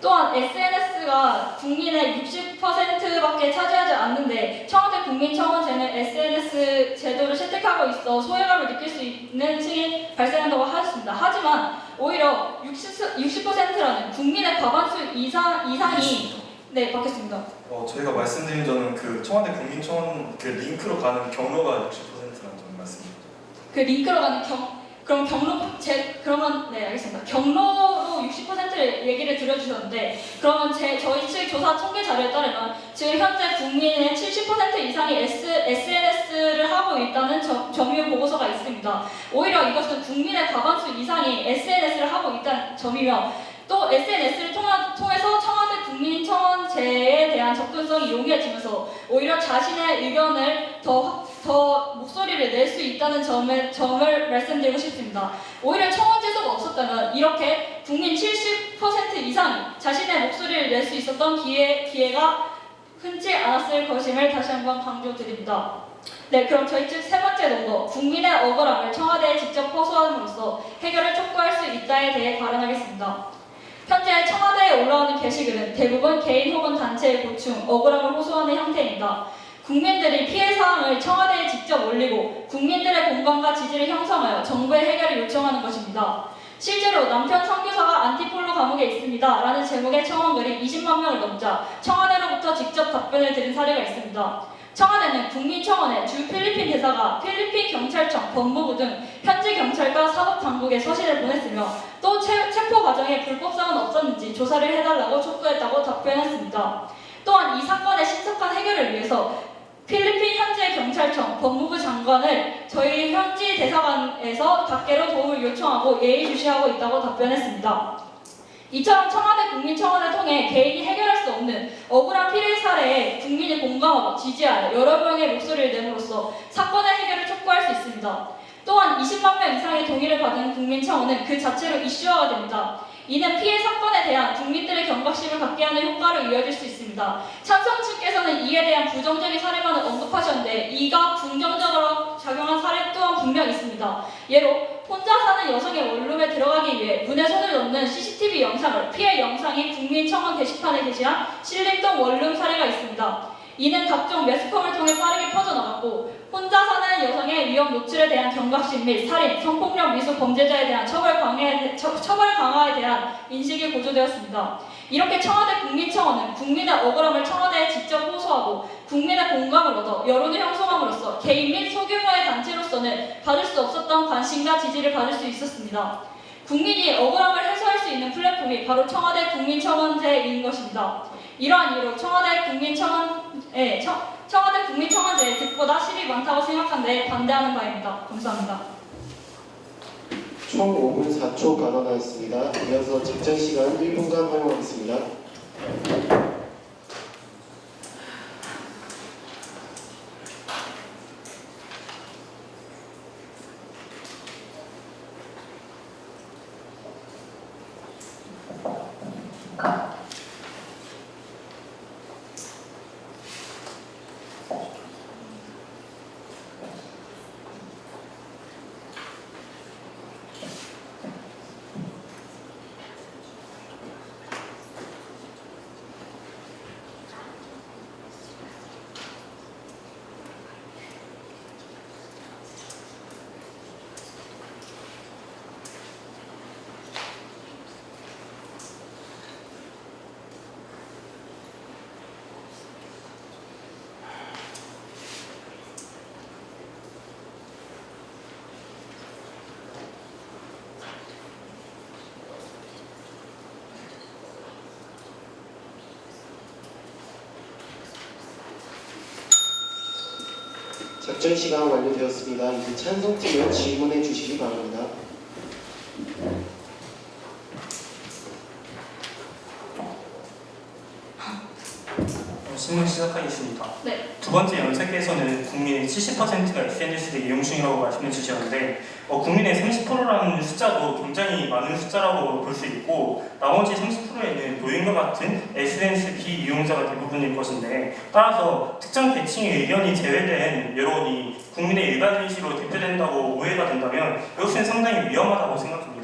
또한 SNS가 국민의 60%밖에 차지하지 않는데 청와대 국민청원제는 SNS 제도를 채택하고 있어 소외감을 느낄 수 있는 층이 발생한다고 하였습니다. 하지만 오히려 60%라는 국민의 과반수 이상이 네, 받겠습니다. 저희가 말씀드린 점은 그 청와대 국민청원 그 링크로 가는 경로가 60%라는 점 말씀드립니다. 그 링크로 가는 그러면 네 알겠습니다. 경로로 60%를 얘기를 드려주셨는데 그러면 저희 측 조사 통계 자료에 따르면 지금 현재 국민의 70% 이상이 SNS를 하고 있다는 점유 보고서가 있습니다. 오히려 이것은 국민의 과반수 이상이 SNS를 하고 있다는 점이며 또 SNS를 통해서 청와대 국민청원제에 대한 접근성이 용이해지면서 오히려 자신의 의견을 더 목소리를 낼 수 있다는 점을 말씀드리고 싶습니다. 오히려 청원 제도가 없었다면 이렇게 국민 70% 이상이 자신의 목소리를 낼 수 있었던 기회가 흔치 않았을 것임을 다시 한번 강조드립니다. 네, 그럼 저희 측 세 번째 논거, 국민의 억울함을 청와대에 직접 호소함으로써 해결을 촉구할 수 있다에 대해 발언하겠습니다. 현재 청와대에 올라오는 게시글은 대부분 개인 혹은 단체의 고충, 억울함을 호소하는 형태입니다. 국민들이 피해 사항을 청와대에 직접 올리고 국민들의 공감과 지지를 형성하여 정부의 해결을 요청하는 것입니다. 실제로 남편 선교사가 안티폴로 감옥에 있습니다. 라는 제목의 청원글이 20만 명을 넘자 청와대로부터 직접 답변을 드린 사례가 있습니다. 청와대는 국민청원에 주 필리핀 대사가 필리핀 경찰청, 법무부 등 현지 경찰과 사법당국에 서신을 보냈으며 또 체포 과정에 불법성은 없었는지 조사를 해달라고 촉구했다고 답변했습니다. 또한 이 사건의 신속한 해결을 위해서 필리핀 현지 경찰청, 법무부 장관을 저희 현지 대사관에서 각계로 도움을 요청하고 예의주시하고 있다고 답변했습니다. 이처럼 청와대 국민청원을 통해 개인이 해결할 수 없는 억울한 피해 사례에 국민이 공감하고 지지하여 여러 명의 목소리를 내므로써 사건의 해결을 촉구할 수 있습니다. 또한 20만 명 이상의 동의를 받은 국민청원은 그 자체로 이슈화가 됩니다. 이는 피해 사건에 대한 국민들의 경각심을 갖게 하는 효과로 이어질 수 있습니다. 찬성 측께서는 이에 대한 부정적인 사례만을 언급하셨는데 이가 긍정적으로 작용한 사례 또한 분명 있습니다. 예로 혼자 사는 여성의 원룸에 들어가기 위해 문에 손을 넣는 CCTV 영상을 피해 영상이 국민청원 게시판에 게시한 신림동 원룸 사례가 있습니다. 이는 각종 매스컴을 통해 빠르게 퍼져나갔고 혼자 사는 여성의 위험 노출에 대한 경각심 및 살인, 성폭력 미수 범죄자에 대한 처벌 강화에 대한 인식이 고조되었습니다. 이렇게 청와대 국민청원은 국민의 억울함을 청와대에 직접 호소하고 국민의 공감을 얻어 여론을 형성함으로써 개인 및 소규모의 단체로서는 받을 수 없었던 관심과 지지를 받을 수 있었습니다. 국민이 억울함을 해소할 수 있는 플랫폼이 바로 청와대 국민청원제인 것입니다. 이러한 이유로 청와대 국민청원제의 득보다 실이 많다고 생각한데 반대하는 바입니다. 감사합니다. 총 5분 4초 발언하였습니다. 이어서 작전 시간 1분간 활용하겠습니다. 작전 시간 완료되었습니다. 이제 찬성팀은 질문해 주시기 바랍니다. 질문 시작하겠습니다. 네. 두 번째 연설께서는 국민의 70%가 SNS를 이용 중이라고 말씀해 주셨는데 국민의 30%라는 숫자도 굉장히 많은 숫자라고 볼 수 있고 나머지 30%에는 노인과 같은 SNS 비이용자가 대부분일 것인데 따라서 특정 계층의 의견이 제외된 여론이 국민의 일반 인식으로 대표된다고 오해가 된다면 이것은 상당히 위험하다고 생각합니다.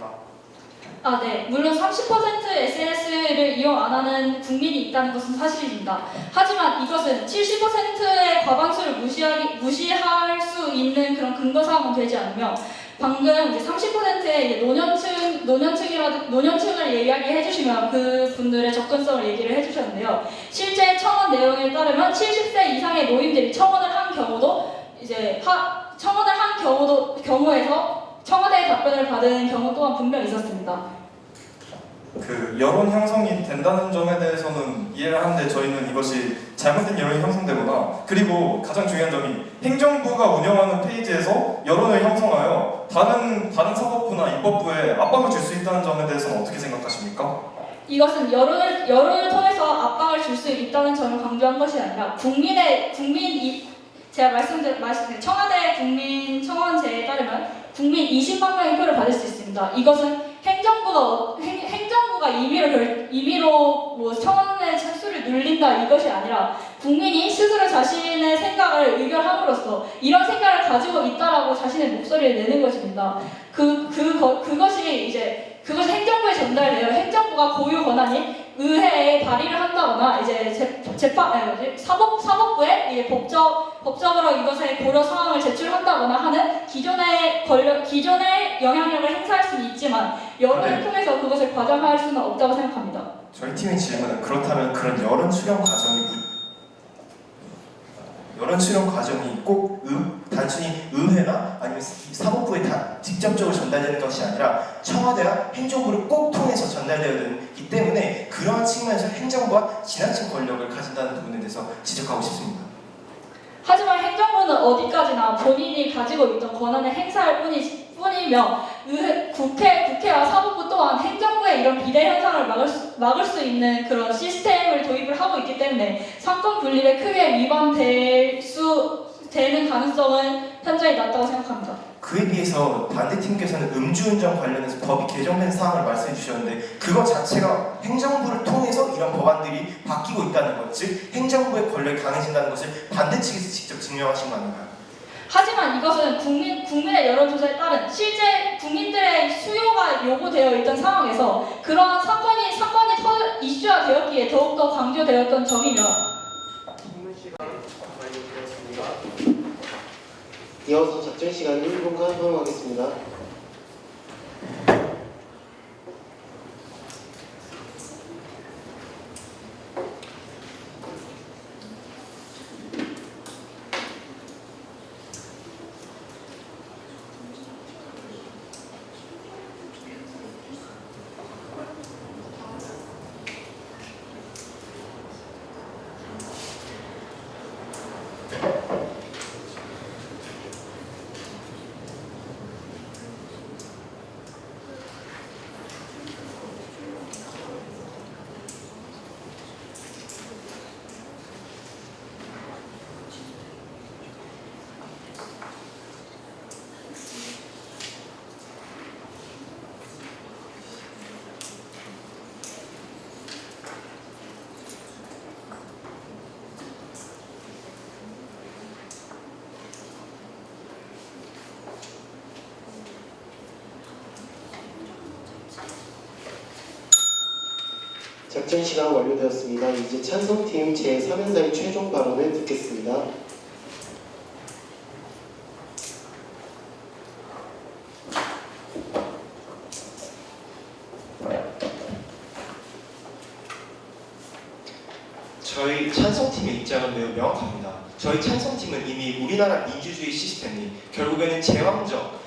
네. 물론 30% SNS를 이용 안 하는 국민이 있다는 것은 사실입니다. 하지만 이것은 70%의 과반수를 무시할 수 있는 그런 근거 사항은 되지 않으며 방금 이제 30%의 노년층을 이야기해 주시면 그 분들의 접근성을 얘기를 해주셨는데요. 실제 청원 내용에 따르면 70세 이상의 노인들이 청원을 한 경우도 이제 경우에서 청와대에 정반대의 답변을 받은 경우 또한 분명 있었습니다. 그 여론 형성이 된다는 점에 대해서는 이해를 하는데 저희는 이것이 잘못된 여론이 형성되거나 그리고 가장 중요한 점이 행정부가 운영하는 페이지에서 여론을 형성하여 다른 사법부나 입법부에 압박을 줄 수 있다는 점에 대해서는 어떻게 생각하십니까? 이것은 여론을 통해서 압박을 줄 수 있다는 점을 강조한 것이 아니라 제가 말씀드린 청와대 국민 청원제에 따르면 국민 20만 명의 표를 받을 수 있습니다. 이것은 행정부가 임의로 뭐 청원의 착수를 눌린다 이것이 아니라 국민이 스스로 자신의 생각을 의결함으로써 이런 생각을 가지고 있다라고 자신의 목소리를 내는 것입니다. 그것이 행정부에 전달돼요. 행정부가 고유 권한이 의회에 발의를 한다거나 이제 사법부에 이게 법적으로 이것의 고려 사항을 제출한다거나 하는 기존의 영향력을 행사할 수는 있지만 여론을 통해서 그것을 과장할 수는 없다고 생각합니다. 저희 팀의 질문은 그렇다면 그런 여론 수렴 과정이 꼭 단순히 의회나 아니면 사법부에 다 직접적으로 전달되는 것이 아니라 청와대와 행정부를 꼭 통해서 전달되어야 되기 때문에 그러한 측면에서 행정부가 지나친 권력을 가진다는 부분에 대해서 지적하고 싶습니다. 하지만 행정부는 어디까지나 본인이 가지고 있던 권한을 행사할 뿐이며 국회와 사법부 또한 행정부의 이런 비대 현상을 막을 수 있는 그런 시스템을 도입을 하고 있기 때문에 상권 분립에 크게 위반되는 가능성은 현저히 낮다고 생각합니다. 그에 비해서 반대팀께서는 음주운전 관련해서 법이 개정된 사항을 말씀해 주셨는데 그것 자체가 행정부를 통해서 이런 법안들이 바뀌고 있다는 것, 즉 행정부의 권력이 강해진다는 것을 반대 측에서 직접 증명하신 거 아닌가요? 하지만 이것은 국민의 여론조사에 따른 실제 국민들의 수요가 요구되어 있던 상황에서 그러한 사건이 이슈화 되었기에 더욱더 강조되었던 점이며 질문 시간 완료되었습니다. 이어서 작전 시간 1분간 허용하겠습니다. 작전 시간 완료되었습니다. 이제 찬성팀 제3연사의 최종 발언을 듣겠습니다. 저희 찬성팀의 입장은 매우 명확합니다. 저희 찬성팀은 이미 우리나라 민주주의 시스템이 결국에는 제왕적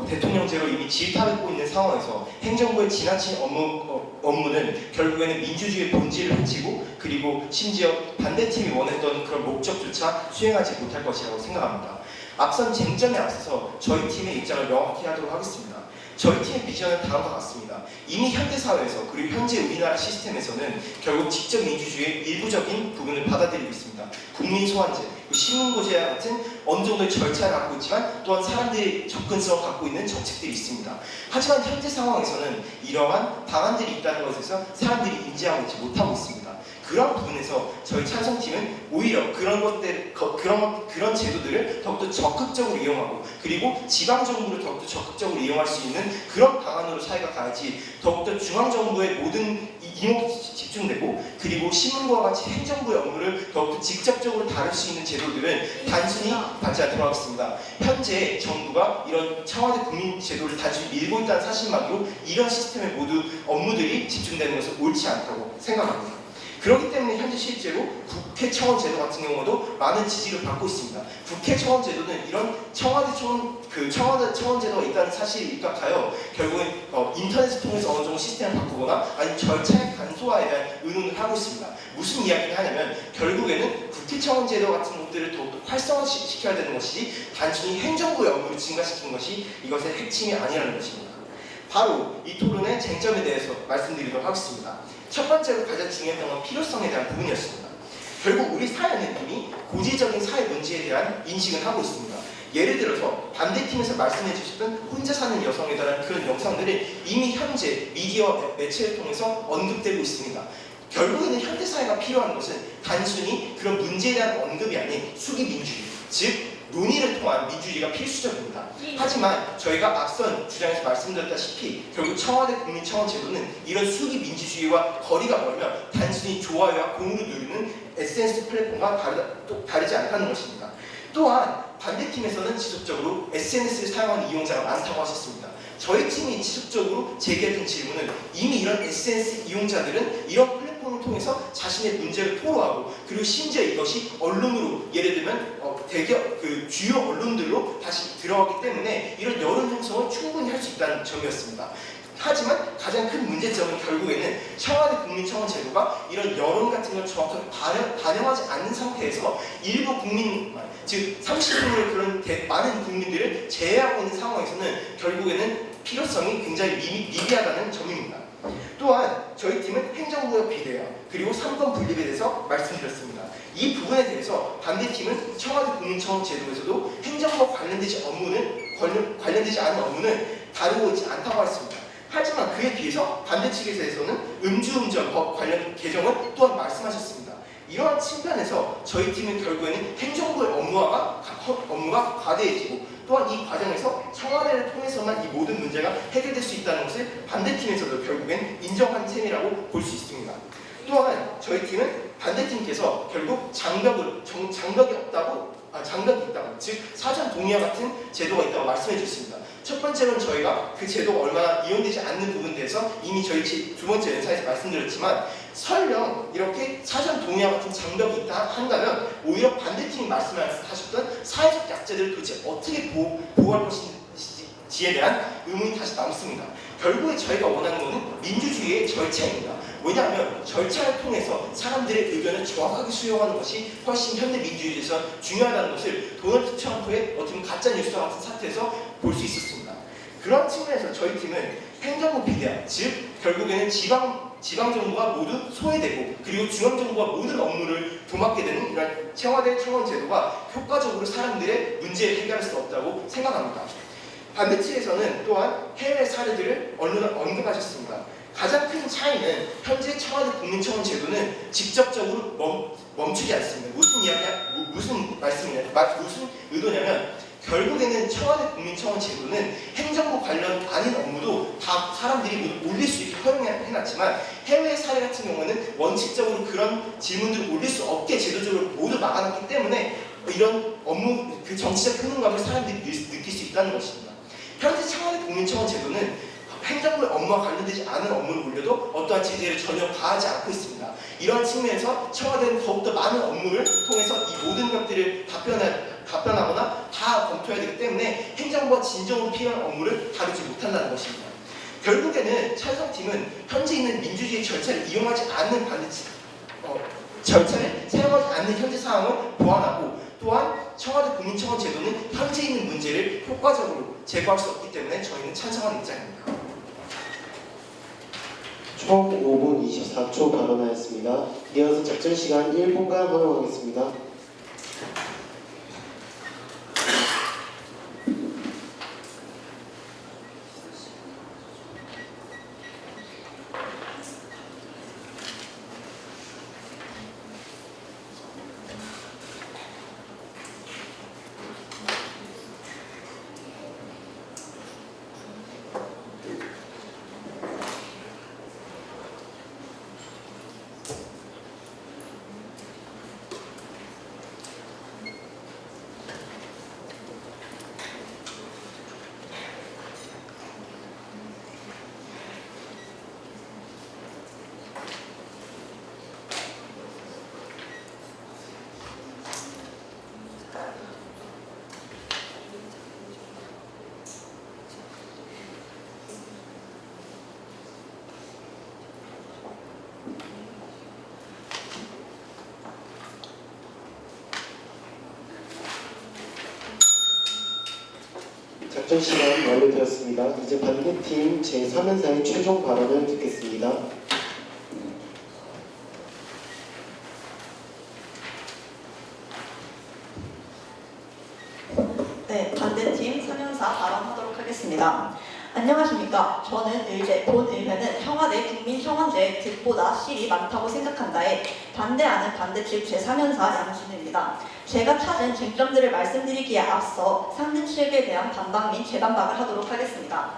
대통령제로 이미 질타하고 있는 상황에서 행정부의 지나친 업무는 결국에는 민주주의의 본질을 해치고 그리고 심지어 반대팀이 원했던 그런 목적조차 수행하지 못할 것이라고 생각합니다. 앞선 쟁점에 앞서서 저희 팀의 입장을 명확히 하도록 하겠습니다. 저희 팀의 비전은 다음과 같습니다. 이미 현대사회에서 그리고 현재 우리나라 시스템에서는 결국 직접 민주주의의 일부적인 부분을 받아들이고 있습니다. 국민소환제, 신문고제와 같은 어느 정도의 절차를 갖고 있지만 또한 사람들이 접근성을 갖고 있는 정책들이 있습니다. 하지만 현재 상황에서는 이러한 방안들이 있다는 것에서 사람들이 인지하고 있지 못하고 있습니다. 그런 부분에서 저희 찬성팀은 오히려 그런 제도들을 더욱더 적극적으로 이용하고 그리고 지방정부를 더욱더 적극적으로 이용할 수 있는 그런 방안으로 사회가 가야지 더욱더 중앙정부의 모든 이목이 집중되고 그리고 신문과 같이 행정부의 업무를 더욱더 직접적으로 다룰 수 있는 제도들은 단순히 받지 않도록 하겠습니다. 현재 정부가 이런 청와대 국민 제도를 단순히 밀고 있다는 사실만으로 이런 시스템의 모두 업무들이 집중되는 것은 옳지 않다고 생각합니다. 그렇기 때문에 현재 실제로 국회 차원 제도 같은 경우도 많은 지지를 받고 있습니다. 국회 차원 제도는 이런 청와대 차원 제도가 있다는 사실이 입각하여 결국은 인터넷을 통해서 어느 정도 시스템을 바꾸거나 아니면 절차의 간소화에 대한 의논을 하고 있습니다. 무슨 이야기를 하냐면 결국에는 국회 차원 제도 같은 것들을 더욱더 활성화시켜야 되는 것이지 단순히 행정부의 업무를 증가시키는 것이 이것의 핵심이 아니라는 것입니다. 바로 이 토론의 쟁점에 대해서 말씀드리도록 하겠습니다. 첫 번째로 가장 중요했던 건 필요성에 대한 부분이었습니다. 결국 우리 사회는 이미 고질적인 사회 문제에 대한 인식을 하고 있습니다. 예를 들어서 반대팀에서 말씀해 주셨던 혼자 사는 여성에 대한 그런 영상들이 이미 현재 미디어 매체를 통해서 언급되고 있습니다. 결국에는 현대사회가 필요한 것은 단순히 그런 문제에 대한 언급이 아닌 수기 민주주의, 즉 논의를 통한 민주주의가 필수적입니다. 하지만 저희가 앞선 주장에서 말씀드렸다시피 결국 청와대 국민청원 제도는 이런 수기 민주주의와 거리가 멀며 단순히 좋아요와 공유를 누르는 SNS 플랫폼과 다르지 않다는 것입니다. 또한 반대팀에서는 지속적으로 SNS를 사용하는 이용자가 많다고 하셨습니다. 저희 팀이 지속적으로 제기했던 질문은 이미 이런 SNS 이용자들은 이런 플랫폼을 통해서 자신의 문제를 토로하고 그리고 심지어 이것이 언론으로 예를 들면 주요 언론들로 다시 들어가기 때문에 이런 여론 형성을 충분히 할 수 있다는 점이었습니다. 하지만 가장 큰 문제점은 결국에는 청와대 국민청원 제도가 이런 여론 같은 걸 정확하게 반영하지 않는 상태에서 일부 국민, 즉 30%의 그런 많은 국민들을 제외하고 있는 상황에서는 결국에는 필요성이 굉장히 미비하다는 점입니다. 또한 저희 팀은 행정부의 비대화 그리고 3권 분립에 대해서 말씀드렸습니다. 이 부분에 대해서 반대팀은 청와대 국민청원 제도에서도 행정부와 관련되지 않은 업무는 다루고 있지 않다고 했습니다. 하지만 그에 비해서 반대 측에서는 음주운전법 관련 개정을 또한 말씀하셨습니다. 이러한 측면에서 저희 팀은 결국에는 행정부의 업무가 과대해지고 또한 이 과정에서 청와대를 통해서만 이 모든 문제가 해결될 수 있다는 것을 반대팀에서도 결국엔 인정한 셈이라고 볼 수 있습니다. 또한 저희 팀은 반대팀께서 결국 장벽이 있다고, 즉 사전 동의와 같은 제도가 있다고 말씀해 주셨습니다. 첫 번째로는 저희가 그 제도가 얼마나 이용되지 않는 부분에 대해서 이미 저희 두 번째 연사에서 말씀드렸지만 설령 이렇게 사전 동의와 같은 장벽이 있다 한다면 오히려 반대팀이 말씀하셨던 사회적 약자들을 도대체 어떻게 보호할 것인지에 대한 의문이 다시 남습니다. 결국에 저희가 원하는 것은 민주주의의 절차입니다. 왜냐하면 절차를 통해서 사람들의 의견을 정확하게 수용하는 것이 훨씬 현대 민주주의에서 중요하다는 것을 도널드 트럼프의 어떤 가짜뉴스와 같은 사태에서 볼 수 있었습니다. 그런 측면에서 저희 팀은 행정부 비대화, 즉 결국에는 지방정부가 모두 소외되고 그리고 중앙정부가 모든 업무를 도맡게 되는 이런 청와대 청원 제도가 효과적으로 사람들의 문제를 해결할 수 없다고 생각합니다. 반대측에서는 또한 해외 사례들을 언급하셨습니다. 가장 큰 차이는 현재 청와대 국민청원 제도는 직접적으로 멈추지 않습니다. 무슨 의도냐면 결국에는 청와대 국민청원 제도는 행정부 관련 아닌 업무도 다 사람들이 올릴 수 있게 허용해놨지만 해외 사례 같은 경우는 원칙적으로 그런 질문들을 올릴 수 없게 제도적으로 모두 막아놨기 때문에 이런 업무 그 정치적 효능감을 사람들이 느낄 수 있다는 것입니다. 현재 청와대 국민청원 제도는 행정부의 업무와 관련되지 않은 업무를 올려도 어떠한 제재를 전혀 가하지 않고 있습니다. 이러한 측면에서 청와대는 더욱더 많은 업무를 통해서 이 모든 것들을 답변하거나 다 검토해야 되기 때문에 행정부가 진정으로 필요한 업무를 다루지 못한다는 것입니다. 결국에는 찬성팀은 현재 있는 민주주의 절차를 이용하지 않는 절차를 사용하지 않는 현재 상황을 보완하고 또한 청와대 국민청원 제도는 현재 있는 문제를 효과적으로 제거할 수 없기 때문에 저희는 찬성하는 입장입니다. 총 5분 24초 발언하였습니다. 이어서 작전 시간 1분간 허용하겠습니다. 작전 시간 완료되었습니다. 이제 반대팀 제3연사의 최종 발언을 듣겠습니다. 네, 반대팀 3연사 발언하도록 하겠습니다. 안녕하십니까. 저는 본 의회는 청와대 국민청원제의 득보다 실이 많다고 생각한다에 반대하는 반대측 제3연사 양진우입니다. 제가 찾은 쟁점들을 말씀드리기에 앞서 상대 측에 대한 반박 및 재반박을 하도록 하겠습니다.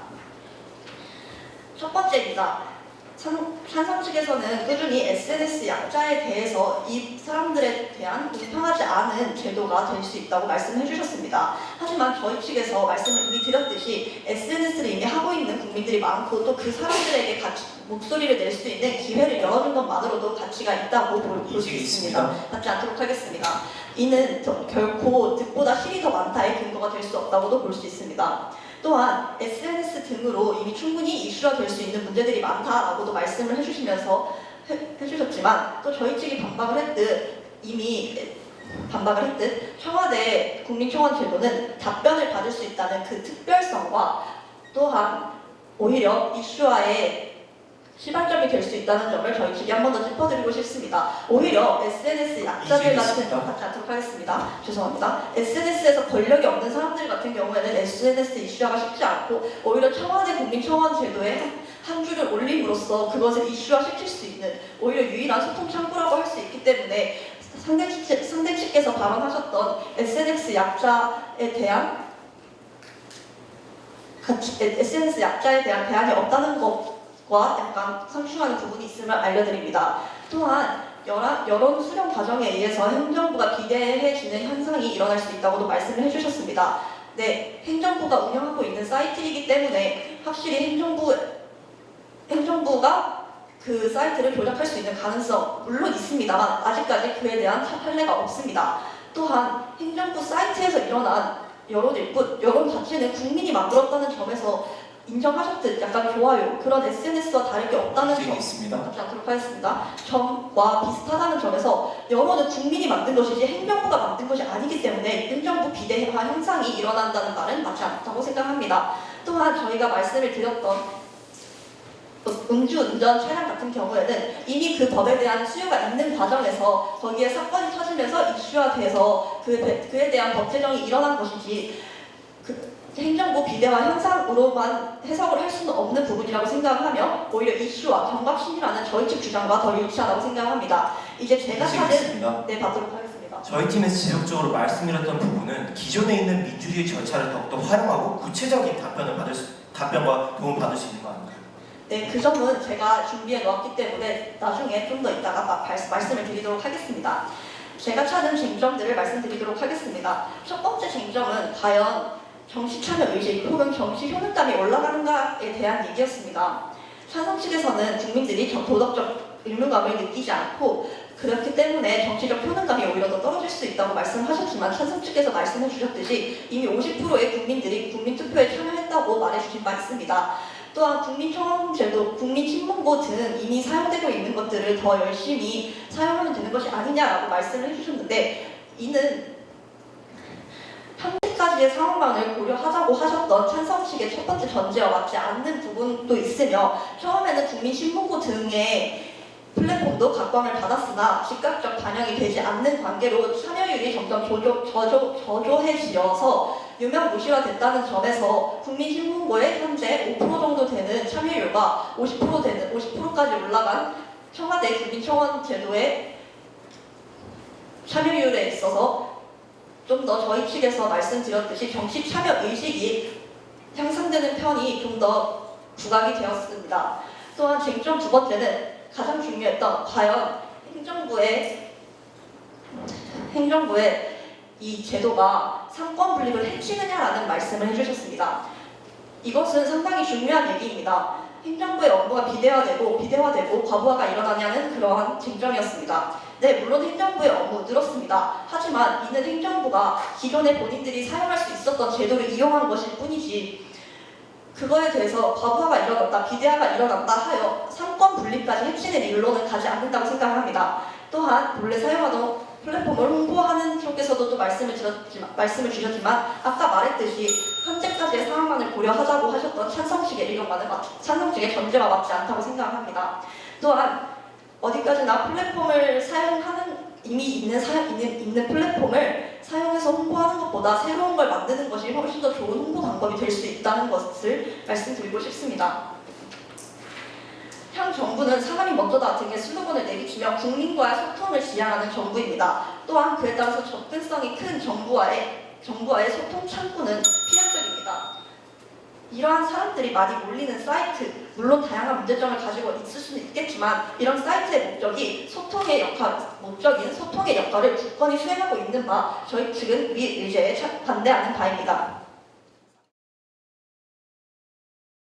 첫 번째입니다. 찬성 측에서는 꾸준히 SNS 약자에 대해서 이 사람들에 대한 공평하지 않은 제도가 될 수 있다고 말씀해 주셨습니다. 하지만 저희 측에서 말씀을 이미 드렸듯이 SNS를 이미 하고 있는 국민들이 많고 또 그 사람들에게 목소리를 낼 수 있는 기회를 열어준 것만으로도 가치가 있다고 볼 수 있습니다. 받지 않도록 하겠습니다. 이는 결코 득보다 실이 더 많다의 근거가 될 수 없다고도 볼 수 있습니다. 또한 SNS 등으로 이미 충분히 이슈화 될 수 있는 문제들이 많다라고도 말씀을 해주셨지만 또 저희 측이 반박을 했듯 청와대 국민청원 제도는 답변을 받을 수 있다는 그 특별성과 또한 오히려 이슈화에 시발점이 될 수 있다는 점을 저희 측이 한 번 더 짚어드리고 싶습니다. 오히려 SNS 약자들 같은 받지 않도록 하겠습니다. 죄송합니다. SNS에서 권력이 없는 사람들 같은 경우에는 SNS 이슈화가 쉽지 않고 오히려 청와대 국민청원 제도에 한 줄을 올림으로써 그것을 이슈화 시킬 수 있는 오히려 유일한 소통 창구라고 할 수 있기 때문에 상대 측께서 발언하셨던 SNS 약자에 대한 대안이 없다는 것과 약간 상충하는 부분이 있음을 알려드립니다. 또한 여론 수렴 과정에 의해서 행정부가 비대해지는 현상이 일어날 수 있다고도 말씀을 해주셨습니다. 네, 행정부가 운영하고 있는 사이트이기 때문에 확실히 행정부가 그 사이트를 조작할 수 있는 가능성 물론 있습니다만 아직까지 그에 대한 판례가 없습니다. 또한 행정부 사이트에서 일어난 여론일 뿐 여론 자체는 국민이 만들었다는 점에서 인정하셨듯 약간 좋아요 그런 SNS와 다를 게 없다는 점 받지 않도록 하겠습니다. 점과 비슷하다는 점에서 여론은 국민이 만든 것이지 행정부가 만든 것이 아니기 때문에 행정부 비대화 현상이 일어난다는 말은 맞지 않다고 생각합니다. 또한 저희가 말씀을 드렸던 음주운전 차량 같은 경우에는 이미 그 법에 대한 수요가 있는 과정에서 거기에 사건이 터지면서 이슈화돼서 그에 대한 법 제정이 일어난 것이지 행정부 비대화 현상으로만 해석을 할 수는 없는 부분이라고 생각하며 오히려 이슈와 경각심이라는 저희 측 주장과 더 일치하다고 생각합니다. 이제 제가 찾은 받도록 하겠습니다. 저희 팀에서 지속적으로 말씀드렸던 부분은 기존에 있는 민주주의 절차를 더욱더 활용하고 구체적인 답변과 도움을 받을 수 있는 거 아닌가요? 네, 그 점은 제가 준비해 놓았기 때문에 나중에 좀 더 이따가 말씀을 드리도록 하겠습니다. 제가 찾은 쟁점들을 말씀드리도록 하겠습니다. 첫 번째 쟁점은 과연 정치 참여 의식 혹은 정치 효능감이 올라가는가에 대한 얘기였습니다. 찬성 측에서는 국민들이 도덕적 의무감을 느끼지 않고 그렇기 때문에 정치적 효능감이 오히려 더 떨어질 수 있다고 말씀하셨지만 찬성 측에서 말씀해 주셨듯이 이미 50%의 국민들이 국민투표에 참여했다고 말해주신 바 있습니다. 또한 국민청원제도, 국민신문고 등 이미 사용되고 있는 것들을 더 열심히 사용하면 되는 것이 아니냐라고 말씀을 해주셨는데 이는 현재까지의 상황만을 고려하자고 하셨던 찬성 측의 첫 번째 전제와 맞지 않는 부분도 있으며 처음에는 국민신문고 등의 플랫폼도 각광을 받았으나 즉각적 반영이 되지 않는 관계로 참여율이 점점 저조해지어서 유명무실화됐다는 점에서 국민신문고에 현재 5% 정도 되는 참여율과 50%까지 올라간 청와대 국민청원 제도의 참여율에 있어서 좀 더 저희 측에서 말씀드렸듯이 정치 참여 의식이 향상되는 편이 좀 더 부각이 되었습니다. 또한 쟁점 두 번째는 가장 중요했던 과연 행정부의 이 제도가 상권 분립을 해치느냐라는 말씀을 해주셨습니다. 이것은 상당히 중요한 얘기입니다. 행정부의 업무가 비대화되고 과부하가 일어나냐는 그러한 쟁점이었습니다. 네, 물론 행정부의 업무 늘었습니다. 하지만 이는 행정부가 기존에 본인들이 사용할 수 있었던 제도를 이용한 것일 뿐이지 그거에 대해서 과부하가 일어났다, 비대화가 일어났다 하여 상권 분립까지 해치는 일로는 가지 않는다고 생각합니다. 또한 본래 사용하던 플랫폼을 홍보하는 쪽에서도 또 말씀을 주셨지만 아까 말했듯이 현재까지의 상황만을 고려하자고 하셨던 찬성식의 전제와 맞지 않다고 생각합니다. 또한 어디까지나 플랫폼을 사용하는 이미 있는 플랫폼을 사용해서 홍보하는 것보다 새로운 걸 만드는 것이 훨씬 더 좋은 홍보 방법이 될 수 있다는 것을 말씀드리고 싶습니다. 현 정부는 사람이 먼저다 등의 슬로건을 내비치며 국민과의 소통을 지향하는 정부입니다. 또한 그에 따라서 접근성이 큰 정부와의 소통 창구는 필연적입니다. 이러한 사람들이 많이 몰리는 사이트, 물론 다양한 문제점을 가지고 있을 수는 있겠지만 이런 사이트의 목적인 소통의 역할을 굳건히 수행하고 있는 바 저희 측은 이 의제에 반대하는 바입니다.